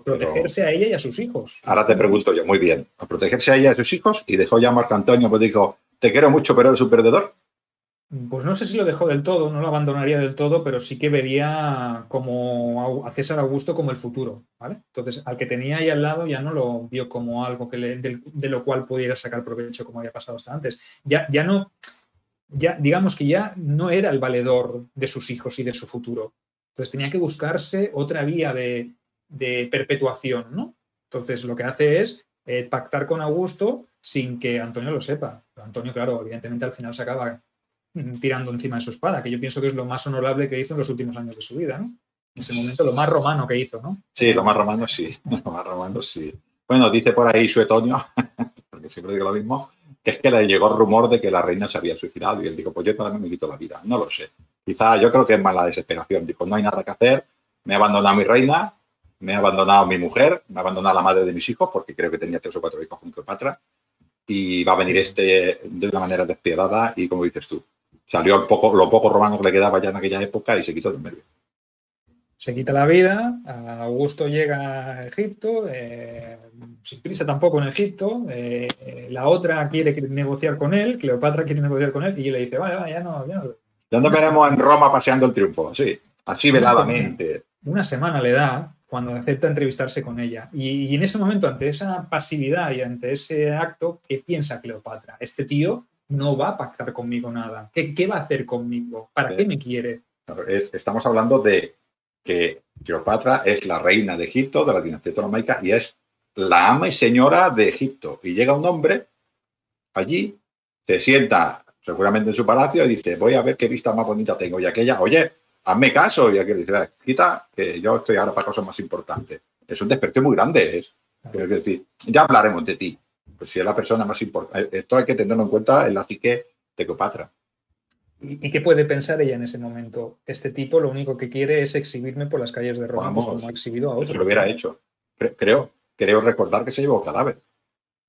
protegerse a ella y a sus hijos. Ahora te pregunto yo, muy bien, a protegerse a ella y a sus hijos, y dejó ya a Marco Antonio, pues dijo, te quiero mucho, pero eres un perdedor. Pues no sé si lo dejó del todo, no lo abandonaría del todo, pero sí que vería como a César Augusto como el futuro, ¿vale? Entonces, al que tenía ahí al lado ya no lo vio como algo de lo cual pudiera sacar provecho como había pasado hasta antes. Ya no, digamos que ya no era el valedor de sus hijos y de su futuro. Entonces tenía que buscarse otra vía de perpetuación, ¿no? Entonces lo que hace es pactar con Augusto sin que Antonio lo sepa. Pero Antonio, claro, evidentemente al final se acaba tirando encima de su espada, que yo pienso que es lo más honorable que hizo en los últimos años de su vida, ¿no? En ese momento lo más romano que hizo, ¿no? Sí, lo más romano sí, lo más romano sí. Bueno, dice por ahí Suetonio, porque siempre digo lo mismo, que es que le llegó el rumor de que la reina se había suicidado y él dijo, pues yo también me quito la vida. No lo sé. Quizá yo creo que es más la desesperación. Dijo, no hay nada que hacer, me ha abandonado mi reina, me ha abandonado mi mujer, me ha abandonado la madre de mis hijos, porque creo que tenía 3 o 4 hijos con Cleopatra, y va a venir de una manera despiadada y, como dices tú, salió lo poco romano que le quedaba ya en aquella época y se quitó de en medio. Se quita la vida, Augusto llega a Egipto, sin prisa tampoco en Egipto, la otra quiere negociar con él, Cleopatra quiere negociar con él, y él le dice, vale, ya no. Ya nos veremos en Roma paseando el triunfo, sí, así veladamente. Una semana le da cuando acepta entrevistarse con ella. Y en ese momento, ante esa pasividad y ante ese acto, ¿qué piensa Cleopatra? Este tío no va a pactar conmigo nada. ¿Qué va a hacer conmigo? ¿Para qué me quiere? Estamos hablando de que Cleopatra es la reina de Egipto, de la dinastía ptolemaica, y es la ama y señora de Egipto. Y llega un hombre allí, se sienta seguramente en su palacio y dice, voy a ver qué vista más bonita tengo. Y aquella, oye, hazme caso. Y aquel dice, quita, que yo estoy ahora para cosas más importantes. Es un desprecio muy grande. Es decir, ya hablaremos de ti. Pues si es la persona más importante. Esto hay que tenerlo en cuenta en la psique de Cleopatra. ¿Y qué puede pensar ella en ese momento? Este tipo lo único que quiere es exhibirme por las calles de Roma, Vamos, pues como ha exhibido a otros. Eso lo hubiera hecho. Creo recordar que se llevó cadáver.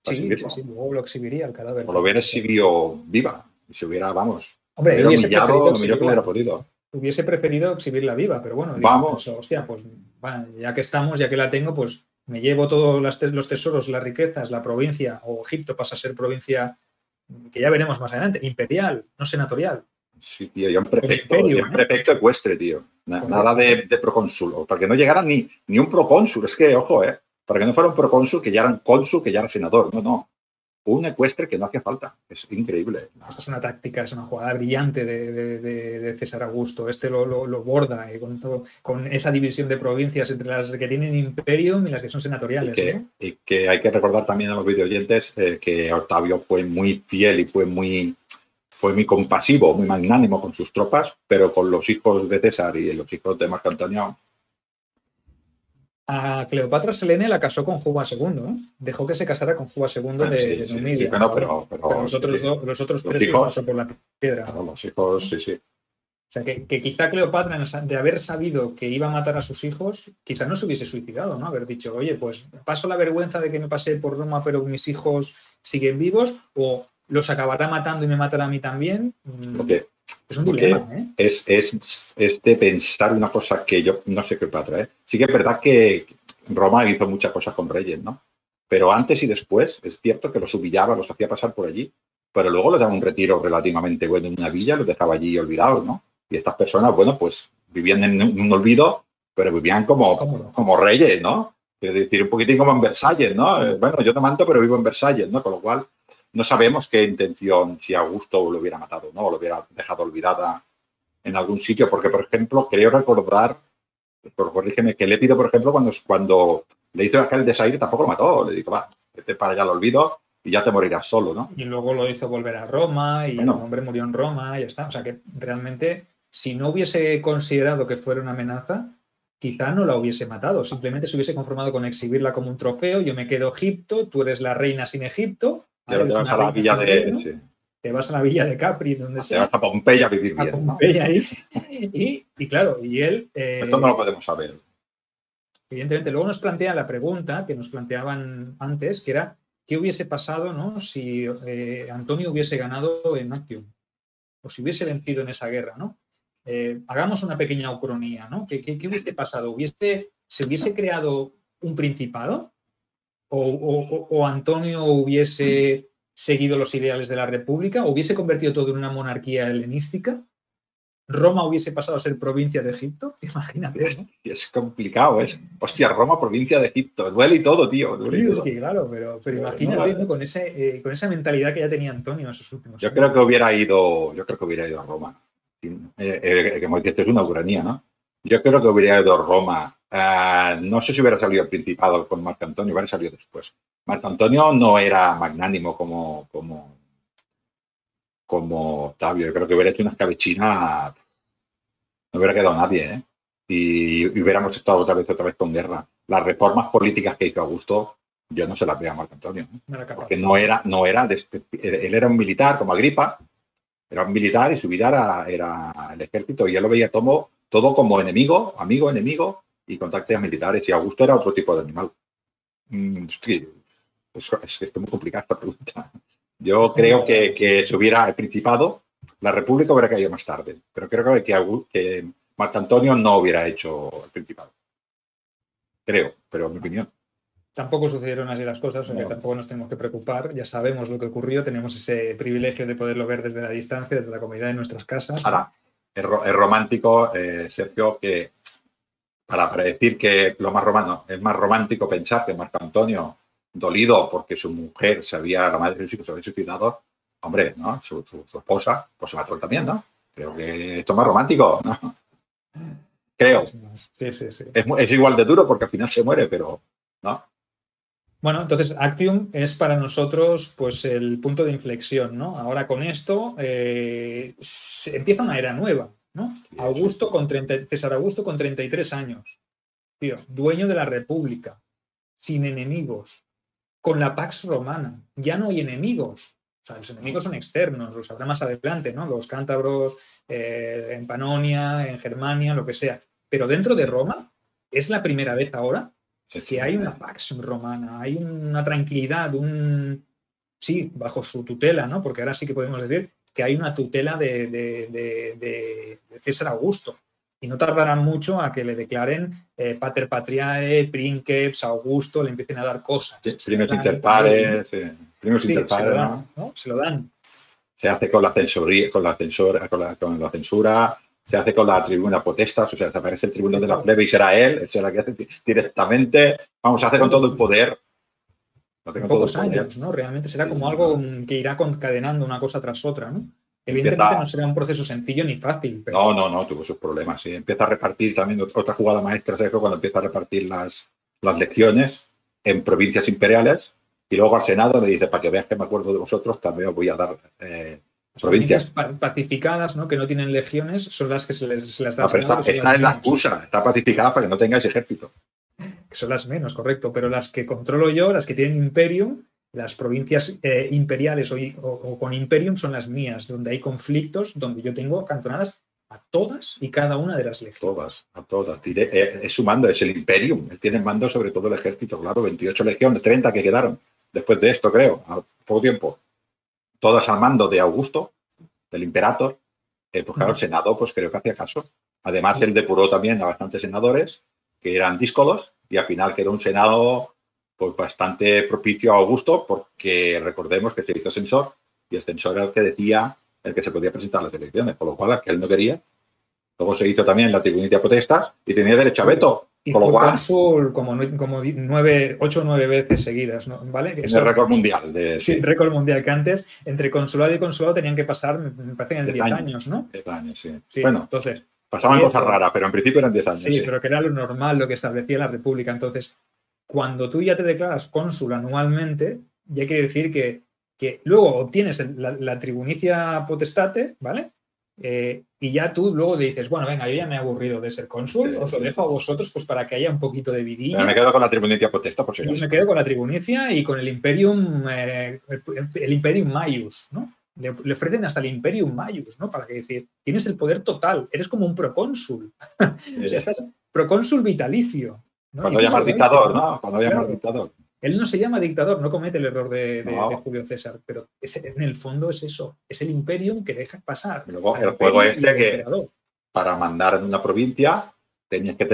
Sí, luego lo exhibiría el cadáver. O lo hubiera exhibido viva. Y se hubiera, vamos, hombre, hubiera humillado lo mejor que hubiera podido. Hubiese preferido exhibirla viva, pero bueno, vamos. Pensó, hostia, pues bueno, ya que estamos, ya que la tengo, pues me llevo todos los tesoros, las riquezas, la provincia, o Egipto pasa a ser provincia, que ya veremos más adelante, imperial, no senatorial. Sí, tío, yo en prefecto ecuestre, tío. Nada de procónsul, para que no llegara ni un procónsul. Es que, ojo, para que no fuera un procónsul que ya era cónsul, que ya era senador. No. Un ecuestre que no hacía falta. Es increíble. Esta es una táctica, es una jugada brillante de César Augusto. Lo borda con esa división de provincias entre las que tienen imperio y las que son senatoriales. Y que hay que recordar también a los videoyentes que Octavio fue muy fiel y fue muy compasivo, muy magnánimo con sus tropas, pero con los hijos de César y los hijos de Marco Antonio. A Cleopatra Selene la casó con Juba II, Dejó que se casara con Juba II de Numidia. Sí, pero los otros tres hijos pasan por la piedra. Claro, los hijos, sí. O sea, que quizá Cleopatra, de haber sabido que iba a matar a sus hijos, quizá no se hubiese suicidado, ¿no? Haber dicho, oye, pues paso la vergüenza de que me pasé por Roma, pero mis hijos siguen vivos, o los acabará matando y me matará a mí también. Es un dilema, Es de pensar una cosa que yo no sé qué pasa, Sí que es verdad que Roma hizo muchas cosas con reyes, ¿no? Pero antes y después es cierto que los humillaba, los hacía pasar por allí, pero luego les daba un retiro relativamente bueno en una villa, los dejaba allí olvidados, ¿no? Y estas personas, bueno, pues vivían en un olvido, pero vivían como reyes, ¿no? Es decir, un poquitín como en Versalles, ¿no? Bueno, yo te mando, pero vivo en Versalles, ¿no? Con lo cual, no sabemos qué intención, si Augusto lo hubiera matado, ¿no? O lo hubiera dejado olvidada en algún sitio, porque, por ejemplo, creo recordar, corrígeme, que Lépido, por ejemplo, cuando le hizo aquel desaire, tampoco lo mató. Le dijo, va, vete para allá al olvido y ya te morirás solo, ¿no? Y luego lo hizo volver a Roma y el hombre murió en Roma y ya está. O sea que realmente, si no hubiese considerado que fuera una amenaza, quizá no la hubiese matado. Simplemente se hubiese conformado con exhibirla como un trofeo. Yo me quedo Egipto, tú eres la reina sin Egipto. Y ahora te vas a la villa de... Sí. Te vas a la villa de Capri, donde te vas a Pompeya a vivir bien. A Pompeya, ¿no? y claro, y él... Esto no lo podemos saber. Evidentemente, luego nos plantea la pregunta que nos planteaban antes, que era ¿qué hubiese pasado, ¿no? Si Antonio hubiese ganado en Actium? O si hubiese vencido en esa guerra, ¿no? Hagamos una pequeña ucronía, ¿no? ¿Qué hubiese pasado? ¿Se hubiese creado un principado? ¿O Antonio hubiese seguido los ideales de la República, hubiese convertido todo en una monarquía helenística, Roma hubiese pasado a ser provincia de Egipto, imagínate, ¿no? Es complicado, hostia, Roma, provincia de Egipto, duele y todo, tío. Sí, es que claro, pero imagínate, ¿no? Con esa mentalidad que ya tenía Antonio en esos últimos años. Yo creo que hubiera ido a Roma. Como dices, es una uranía, ¿no? Yo creo que hubiera ido a Roma. No sé si hubiera salido el Principado con Marco Antonio, hubiera salido después. Marco Antonio no era magnánimo como Octavio. Yo creo que hubiera hecho una escabechina, no hubiera quedado nadie, ¿eh? Y hubiéramos estado otra vez con guerra. Las reformas políticas que hizo Augusto, yo no se las veo a Marco Antonio, ¿eh? Porque él era un militar como Agripa, era un militar y su vida era el ejército, y él lo veía todo como enemigo, amigo, enemigo, y con tácticas militares. Y Augusto era otro tipo de animal. Hostia, es muy complicada esta pregunta. Yo creo que si hubiera el Principado, la República hubiera caído más tarde, pero creo que Marco Antonio no hubiera hecho el Principado. Creo, pero en mi opinión. Tampoco sucedieron así las cosas, o sea, que tampoco nos tenemos que preocupar. Ya sabemos lo que ocurrió, tenemos ese privilegio de poderlo ver desde la distancia, desde la comodidad de nuestras casas. Ahora, es romántico, Sergio, que para decir que es más romántico pensar que Marco Antonio, dolido porque su mujer la madre de sus hijos se había suicidado, hombre, ¿no? Su esposa, pues se mató también, ¿no? Creo que esto es más romántico, ¿no? Creo. Sí. Es igual de duro porque al final se muere, pero ¿no? Bueno, entonces Actium es para nosotros pues el punto de inflexión, ¿no? Ahora con esto se empieza una era nueva, ¿no? César Augusto con 33 años, tío, dueño de la República, sin enemigos, con la Pax Romana, ya no hay enemigos. O sea, los enemigos son externos, los habrá más adelante, ¿no? Los cántabros en Panonia, en Germania, lo que sea. Pero dentro de Roma es la primera vez ahora que hay una Pax Romana, hay una tranquilidad, sí, bajo su tutela, ¿no? Porque ahora sí que podemos decir que hay una tutela de César Augusto. Y no tardarán mucho a que le declaren Pater Patriae, Princeps, Augusto, le empiecen a dar cosas. Primos inter pares, ¿no? Se lo dan. Se hace con la censura, se hace con la tribuna potestas, o sea, se aparece el tribuno de la plebe y será él será que hace directamente. Vamos a hacer con todo el poder. En pocos años, ¿no? Realmente será como algo que irá concadenando una cosa tras otra, ¿no? Evidentemente no será un proceso sencillo ni fácil. Pero... No, tuvo sus problemas. Sí. Empieza a repartir también otra jugada maestra, Sergio, cuando empieza a repartir las lecciones en provincias imperiales y luego al Senado le dice, para que veas que me acuerdo de vosotros, también os voy a dar provincias pacificadas, ¿no? Que no tienen legiones, son las que se las da. Esta es la excusa, está pacificada para que no tengáis ejército. Que son las menos, correcto, pero las que controlo yo, las que tienen Imperium, las provincias imperiales o con Imperium son las mías, donde hay conflictos, donde yo tengo cantonadas a todas y cada una de las legiones. A todas. Es su mando, es el Imperium. Él tiene el mando sobre todo el ejército, claro, 28 legiones, 30 que quedaron después de esto, creo, a poco tiempo. Todas al mando de Augusto, del Imperator. Pues claro, el Senado, pues creo que hacía caso. Además, él depuró también a bastantes senadores que eran díscolos y al final quedó un Senado pues bastante propicio a Augusto, porque recordemos que se hizo censor y el censor era el que decía el que se podía presentar a las elecciones, por lo cual el que él no quería. Luego se hizo también la tribunicia potestas y tenía derecho a veto. Y por lo cual, cónsul como 8 o 9 veces seguidas, ¿no? ¿Vale? Es el récord mundial. Sí, récord mundial, que antes entre consulado y consulado tenían que pasar, me parece que en 10 años, ¿no? 10 años, sí. Bueno, entonces... Pasaban cosas raras, pero en principio eran 10 años. Sí, pero que era lo normal, lo que establecía la República. Entonces, cuando tú ya te declaras cónsul anualmente, ya quiere decir que luego obtienes la tribunicia potestate, ¿vale? Y ya tú luego dices, bueno, venga, yo ya me he aburrido de ser cónsul, os lo dejo a vosotros pues para que haya un poquito de vidilla. Pero me quedo con la tribunicia potesta, por si acaso. Yo me quedo con la tribunicia y con el Imperium, el Imperium Maius, ¿no? Le ofrecen hasta el Imperium Maius, ¿no? Para que decir, tienes el poder total, eres como un procónsul. O sea, estás procónsul vitalicio, ¿no? Cuando llamas dictador, ¿no? Cuando llamas dictador. Él no se llama dictador, no comete el error de Julio César, pero en el fondo es eso, es el Imperium que deja pasar. Luego el juego que para mandar en una provincia tenías que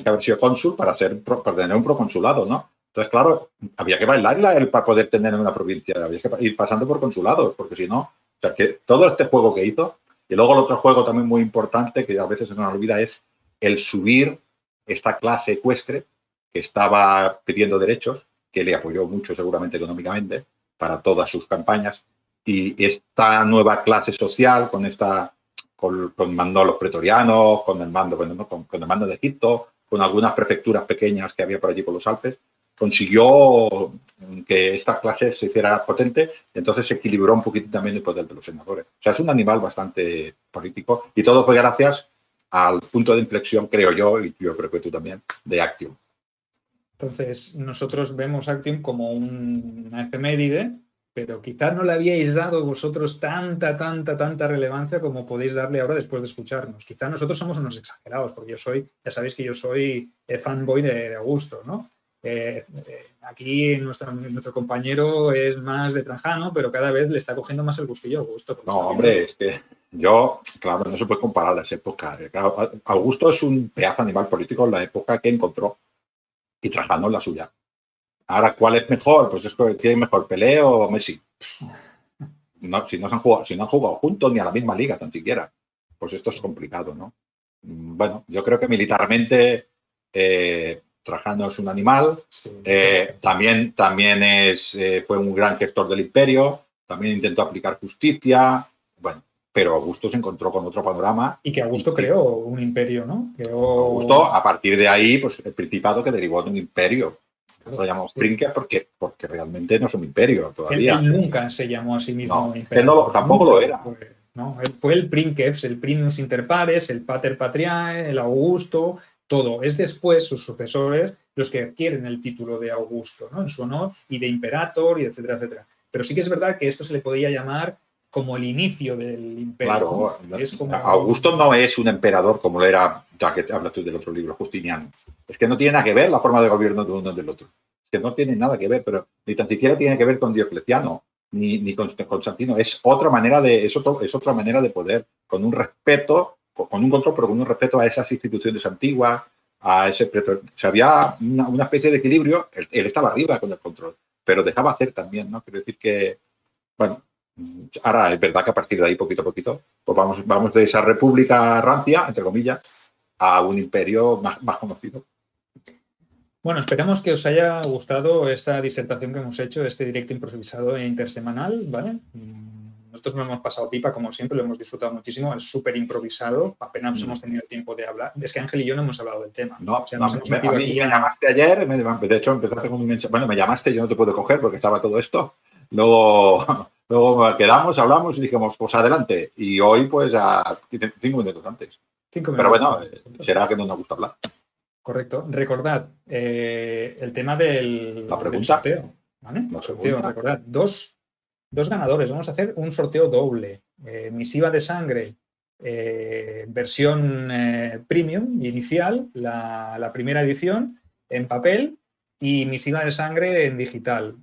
haber sido cónsul para tener un proconsulado, ¿no? Entonces, claro, había que bailarla para poder tener en una provincia, había que ir pasando por consulados, porque si no, o sea, que todo este juego que hizo, y luego el otro juego también muy importante, que a veces se nos olvida, es el subir esta clase ecuestre que estaba pidiendo derechos, que le apoyó mucho seguramente económicamente para todas sus campañas, y esta nueva clase social con mando a los pretorianos, con el mando, bueno, ¿no? con el mando de Egipto, con algunas prefecturas pequeñas que había por allí por los Alpes, consiguió que esta clase se hiciera potente, entonces se equilibró un poquito también el poder de los senadores. O sea, es un animal bastante político y todo fue gracias al punto de inflexión, creo yo, y yo creo que tú también, de Actium. Entonces, nosotros vemos Actium como una efeméride, pero quizá no le habíais dado vosotros tanta relevancia como podéis darle ahora después de escucharnos. Quizá nosotros somos unos exagerados, porque ya sabéis que yo soy fanboy de Augusto, ¿no? Aquí nuestro compañero es más de Trajano, pero cada vez le está cogiendo más el gustillo a Augusto. No, hombre, es que yo, claro, no se puede comparar las épocas. Claro, Augusto es un pedazo animal político en la época que encontró y Trajano en la suya. Ahora, ¿cuál es mejor? Pues es que ¿quién es mejor, Pelé o Messi? No, si no han jugado juntos ni a la misma liga, tan siquiera. Pues esto es complicado, ¿no? Bueno, yo creo que militarmente Trajano es un animal. Sí. También fue un gran gestor del imperio. También intentó aplicar justicia. Bueno, pero Augusto se encontró con otro panorama. Y que Augusto creó un imperio, ¿no? Augusto, a partir de ahí, pues el principado que derivó de un imperio. Lo llamamos Princeps porque realmente no es un imperio todavía. Él nunca se llamó a sí mismo no, imperio. Tampoco lo era. Él fue el Princeps, el Primus Inter Pares, el Pater Patriae, el Augusto, todo. Es después sus sucesores los que adquieren el título de Augusto, ¿no? En su honor, y de Imperator, y etcétera, etcétera. Pero sí que es verdad que esto se le podía llamar como el inicio del imperio. Claro, ¿no? Es como... Augusto no es un emperador como lo era, ya que hablas tú del otro libro, Justiniano. Es que no tiene nada que ver la forma de gobierno de uno del otro. Es que no tiene nada que ver, pero ni tan siquiera tiene que ver con Diocleciano, ni con Constantino. Es otra manera es otra manera de poder, con un respeto, con un control, pero con un respeto a esas instituciones antiguas, a ese pretor. O sea, había una especie de equilibrio. Él estaba arriba con el control, pero dejaba hacer también, ¿no? Quiero decir que, bueno, ahora es verdad que a partir de ahí, poquito a poquito, pues vamos de esa república rancia, entre comillas, a un imperio más conocido. Bueno, esperamos que os haya gustado esta disertación que hemos hecho, este directo improvisado e intersemanal, ¿vale? Nosotros nos hemos pasado pipa, como siempre, lo hemos disfrutado muchísimo, es súper improvisado, apenas hemos tenido tiempo de hablar. Es que Ángel y yo no hemos hablado del tema. No, o sea, a mí me llamaste ayer, de hecho empezaste con un mensaje, bueno, me llamaste, yo no te puedo coger porque estaba todo esto. Luego quedamos, hablamos y dijimos, pues adelante. Y hoy, pues, a 5 minutos antes. 5 minutos. Pero bueno, será que no nos gusta hablar. Correcto. Recordad el tema del sorteo. ¿Vale? El sorteo, recordad. Dos ganadores. Vamos a hacer un sorteo doble. Misiva de sangre, versión premium inicial, la primera edición en papel, y misiva de sangre en digital.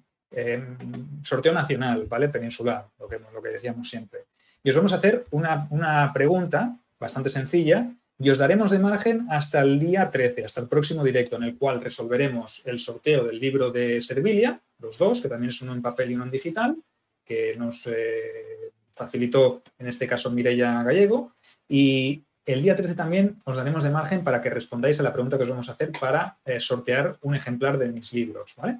Sorteo nacional, ¿vale? Peninsular, lo que decíamos siempre. Y os vamos a hacer una pregunta bastante sencilla y os daremos de margen hasta el día 13, hasta el próximo directo, en el cual resolveremos el sorteo del libro de Servilia, los dos, que también es uno en papel y uno en digital, que nos facilitó en este caso Mireia Gallego, y el día 13 también os daremos de margen para que respondáis a la pregunta que os vamos a hacer para sortear un ejemplar de mis libros, ¿vale?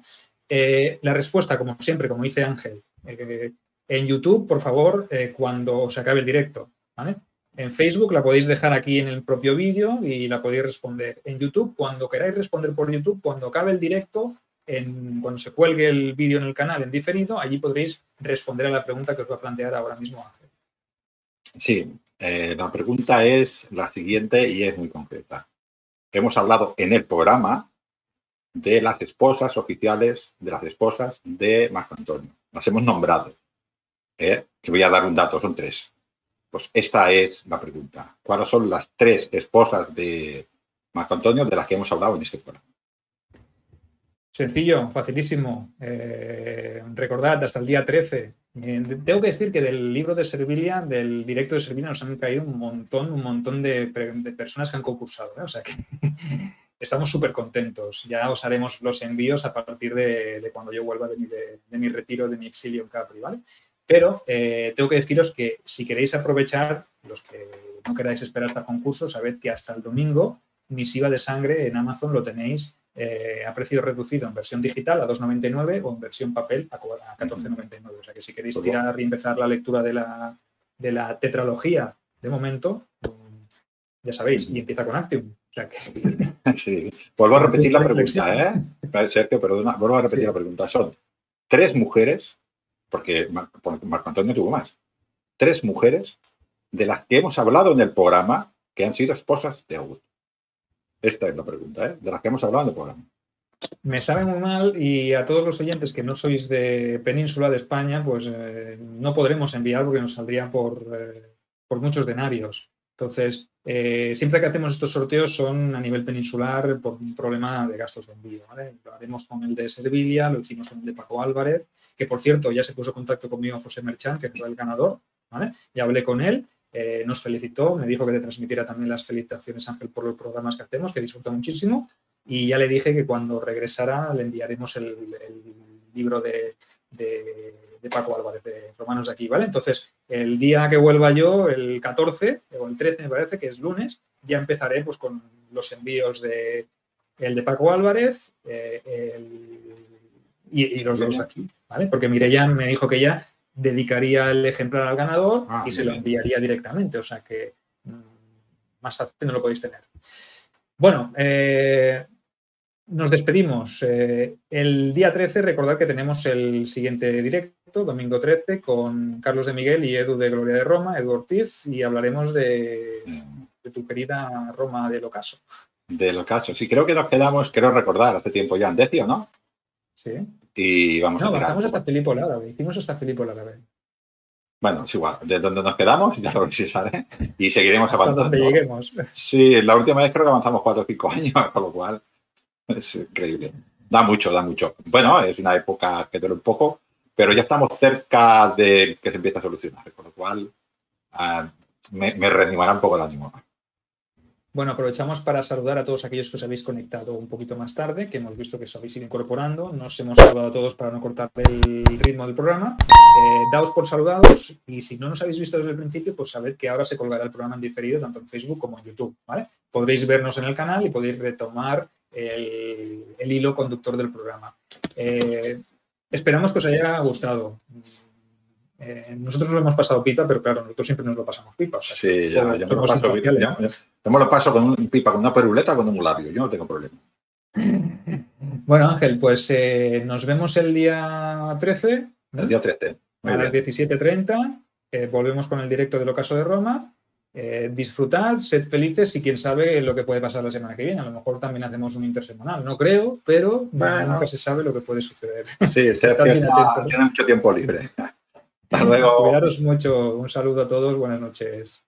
La respuesta, como siempre, como dice Ángel, en YouTube, por favor, cuando se acabe el directo, ¿vale? En Facebook la podéis dejar aquí en el propio vídeo y la podéis responder. En YouTube, cuando queráis responder por YouTube, cuando acabe el directo, cuando se cuelgue el vídeo en el canal en diferido, allí podréis responder a la pregunta que os va a plantear ahora mismo Ángel. Sí, la pregunta es la siguiente y es muy concreta. Hemos hablado en el programa de las esposas oficiales, de las esposas de Marco Antonio. Las hemos nombrado. Que voy a dar un dato, son 3. Pues esta es la pregunta. ¿Cuáles son las 3 esposas de Marco Antonio de las que hemos hablado en este programa? Sencillo, facilísimo. Recordad, hasta el día 13. Tengo que decir que del libro de Servilia, del directo de Servilia, nos han caído un montón de personas que han concursado. O sea estamos súper contentos. Ya os haremos los envíos a partir de cuando yo vuelva de mi retiro, de mi exilio en Capri, ¿vale? Pero tengo que deciros que si queréis aprovechar, los que no queráis esperar hasta el concurso, sabed que hasta el domingo Misiva de Sangre en Amazon lo tenéis a precio reducido en versión digital a 2,99 o en versión papel a 14,99. O sea que si queréis tirar y empezar la lectura de la tetralogía de momento, ya sabéis, y empieza con Actium. O sea que... Sí. Vuelvo a repetir la pregunta, ¿eh? Sergio, perdona, vuelvo a repetir la pregunta. Son 3 mujeres, porque Marco Antonio tuvo más, 3 mujeres de las que hemos hablado en el programa que han sido esposas de Augusto. Esta es la pregunta, ¿eh? De las que hemos hablado en el programa. Me sabe muy mal y a todos los oyentes que no sois de Península de España, pues no podremos enviar porque nos saldrían por muchos denarios. Entonces, siempre que hacemos estos sorteos son a nivel peninsular por un problema de gastos de envío, ¿vale? Lo haremos con el de Servilia, lo hicimos con el de Paco Álvarez, que por cierto ya se puso en contacto conmigo José Merchán, que fue el ganador, ¿vale? Ya hablé con él. Nos felicitó, me dijo que te transmitiera también las felicitaciones, Ángel, por los programas que hacemos, que disfruta muchísimo, y ya le dije que cuando regresara le enviaremos el libro de Paco Álvarez, de Romanos de aquí, ¿vale? Entonces, el día que vuelva yo, el 14 o el 13 me parece, que es lunes, ya empezaré pues con los envíos de Paco Álvarez y los dos aquí, ¿vale? Porque Mireia me dijo que ya dedicaría el ejemplar al ganador y se lo enviaría directamente. O sea que más fácil no lo podéis tener. Bueno, nos despedimos. El día 13, recordad que tenemos el siguiente directo, domingo 13, con Carlos de Miguel y Edu de Gloria de Roma, Edu Ortiz, y hablaremos de tu querida Roma del Ocaso. Del Ocaso, sí, creo que nos quedamos, quiero recordar, hace tiempo ya en Decio, ¿no? Sí. Y vamos a tirar. Bajamos hasta Filippo l'Árabe, hicimos hasta Filippo l'Árabe. Bueno, es igual, de donde nos quedamos, ya lo revisaré, y seguiremos avanzando. Hasta donde lleguemos. Sí, la última vez creo que avanzamos 4 o 5 años, con lo cual es increíble. Da mucho, da mucho. Bueno, es una época que duele un poco, pero ya estamos cerca de que se empiece a solucionar, con lo cual me reanimará un poco el ánimo. Bueno, aprovechamos para saludar a todos aquellos que os habéis conectado un poquito más tarde, que hemos visto que os habéis ido incorporando. Nos hemos saludado a todos para no cortar el ritmo del programa. Daos por saludados y si no nos habéis visto desde el principio, pues sabed que ahora se colgará el programa en diferido tanto en Facebook como en YouTube, ¿vale? Podréis vernos en el canal y podéis retomar el hilo conductor del programa. Esperamos que os haya gustado. Nosotros lo hemos pasado pipa, pero claro, nosotros siempre nos lo pasamos pipa. O sea, sí, yo me lo paso pipa. Yo me lo paso con pipa, con una peruleta, con un labio. Yo no tengo problema. Bueno, Ángel, pues nos vemos el día 13. El día 13. A las 17:30. Volvemos con el directo del Ocaso de Roma. Disfrutad, sed felices y quién sabe lo que puede pasar la semana que viene. A lo mejor también hacemos un intersemanal. No creo, pero nunca se sabe lo que puede suceder. Sí, tiene mucho tiempo libre. Hasta luego. Cuidaros mucho. Un saludo a todos. Buenas noches.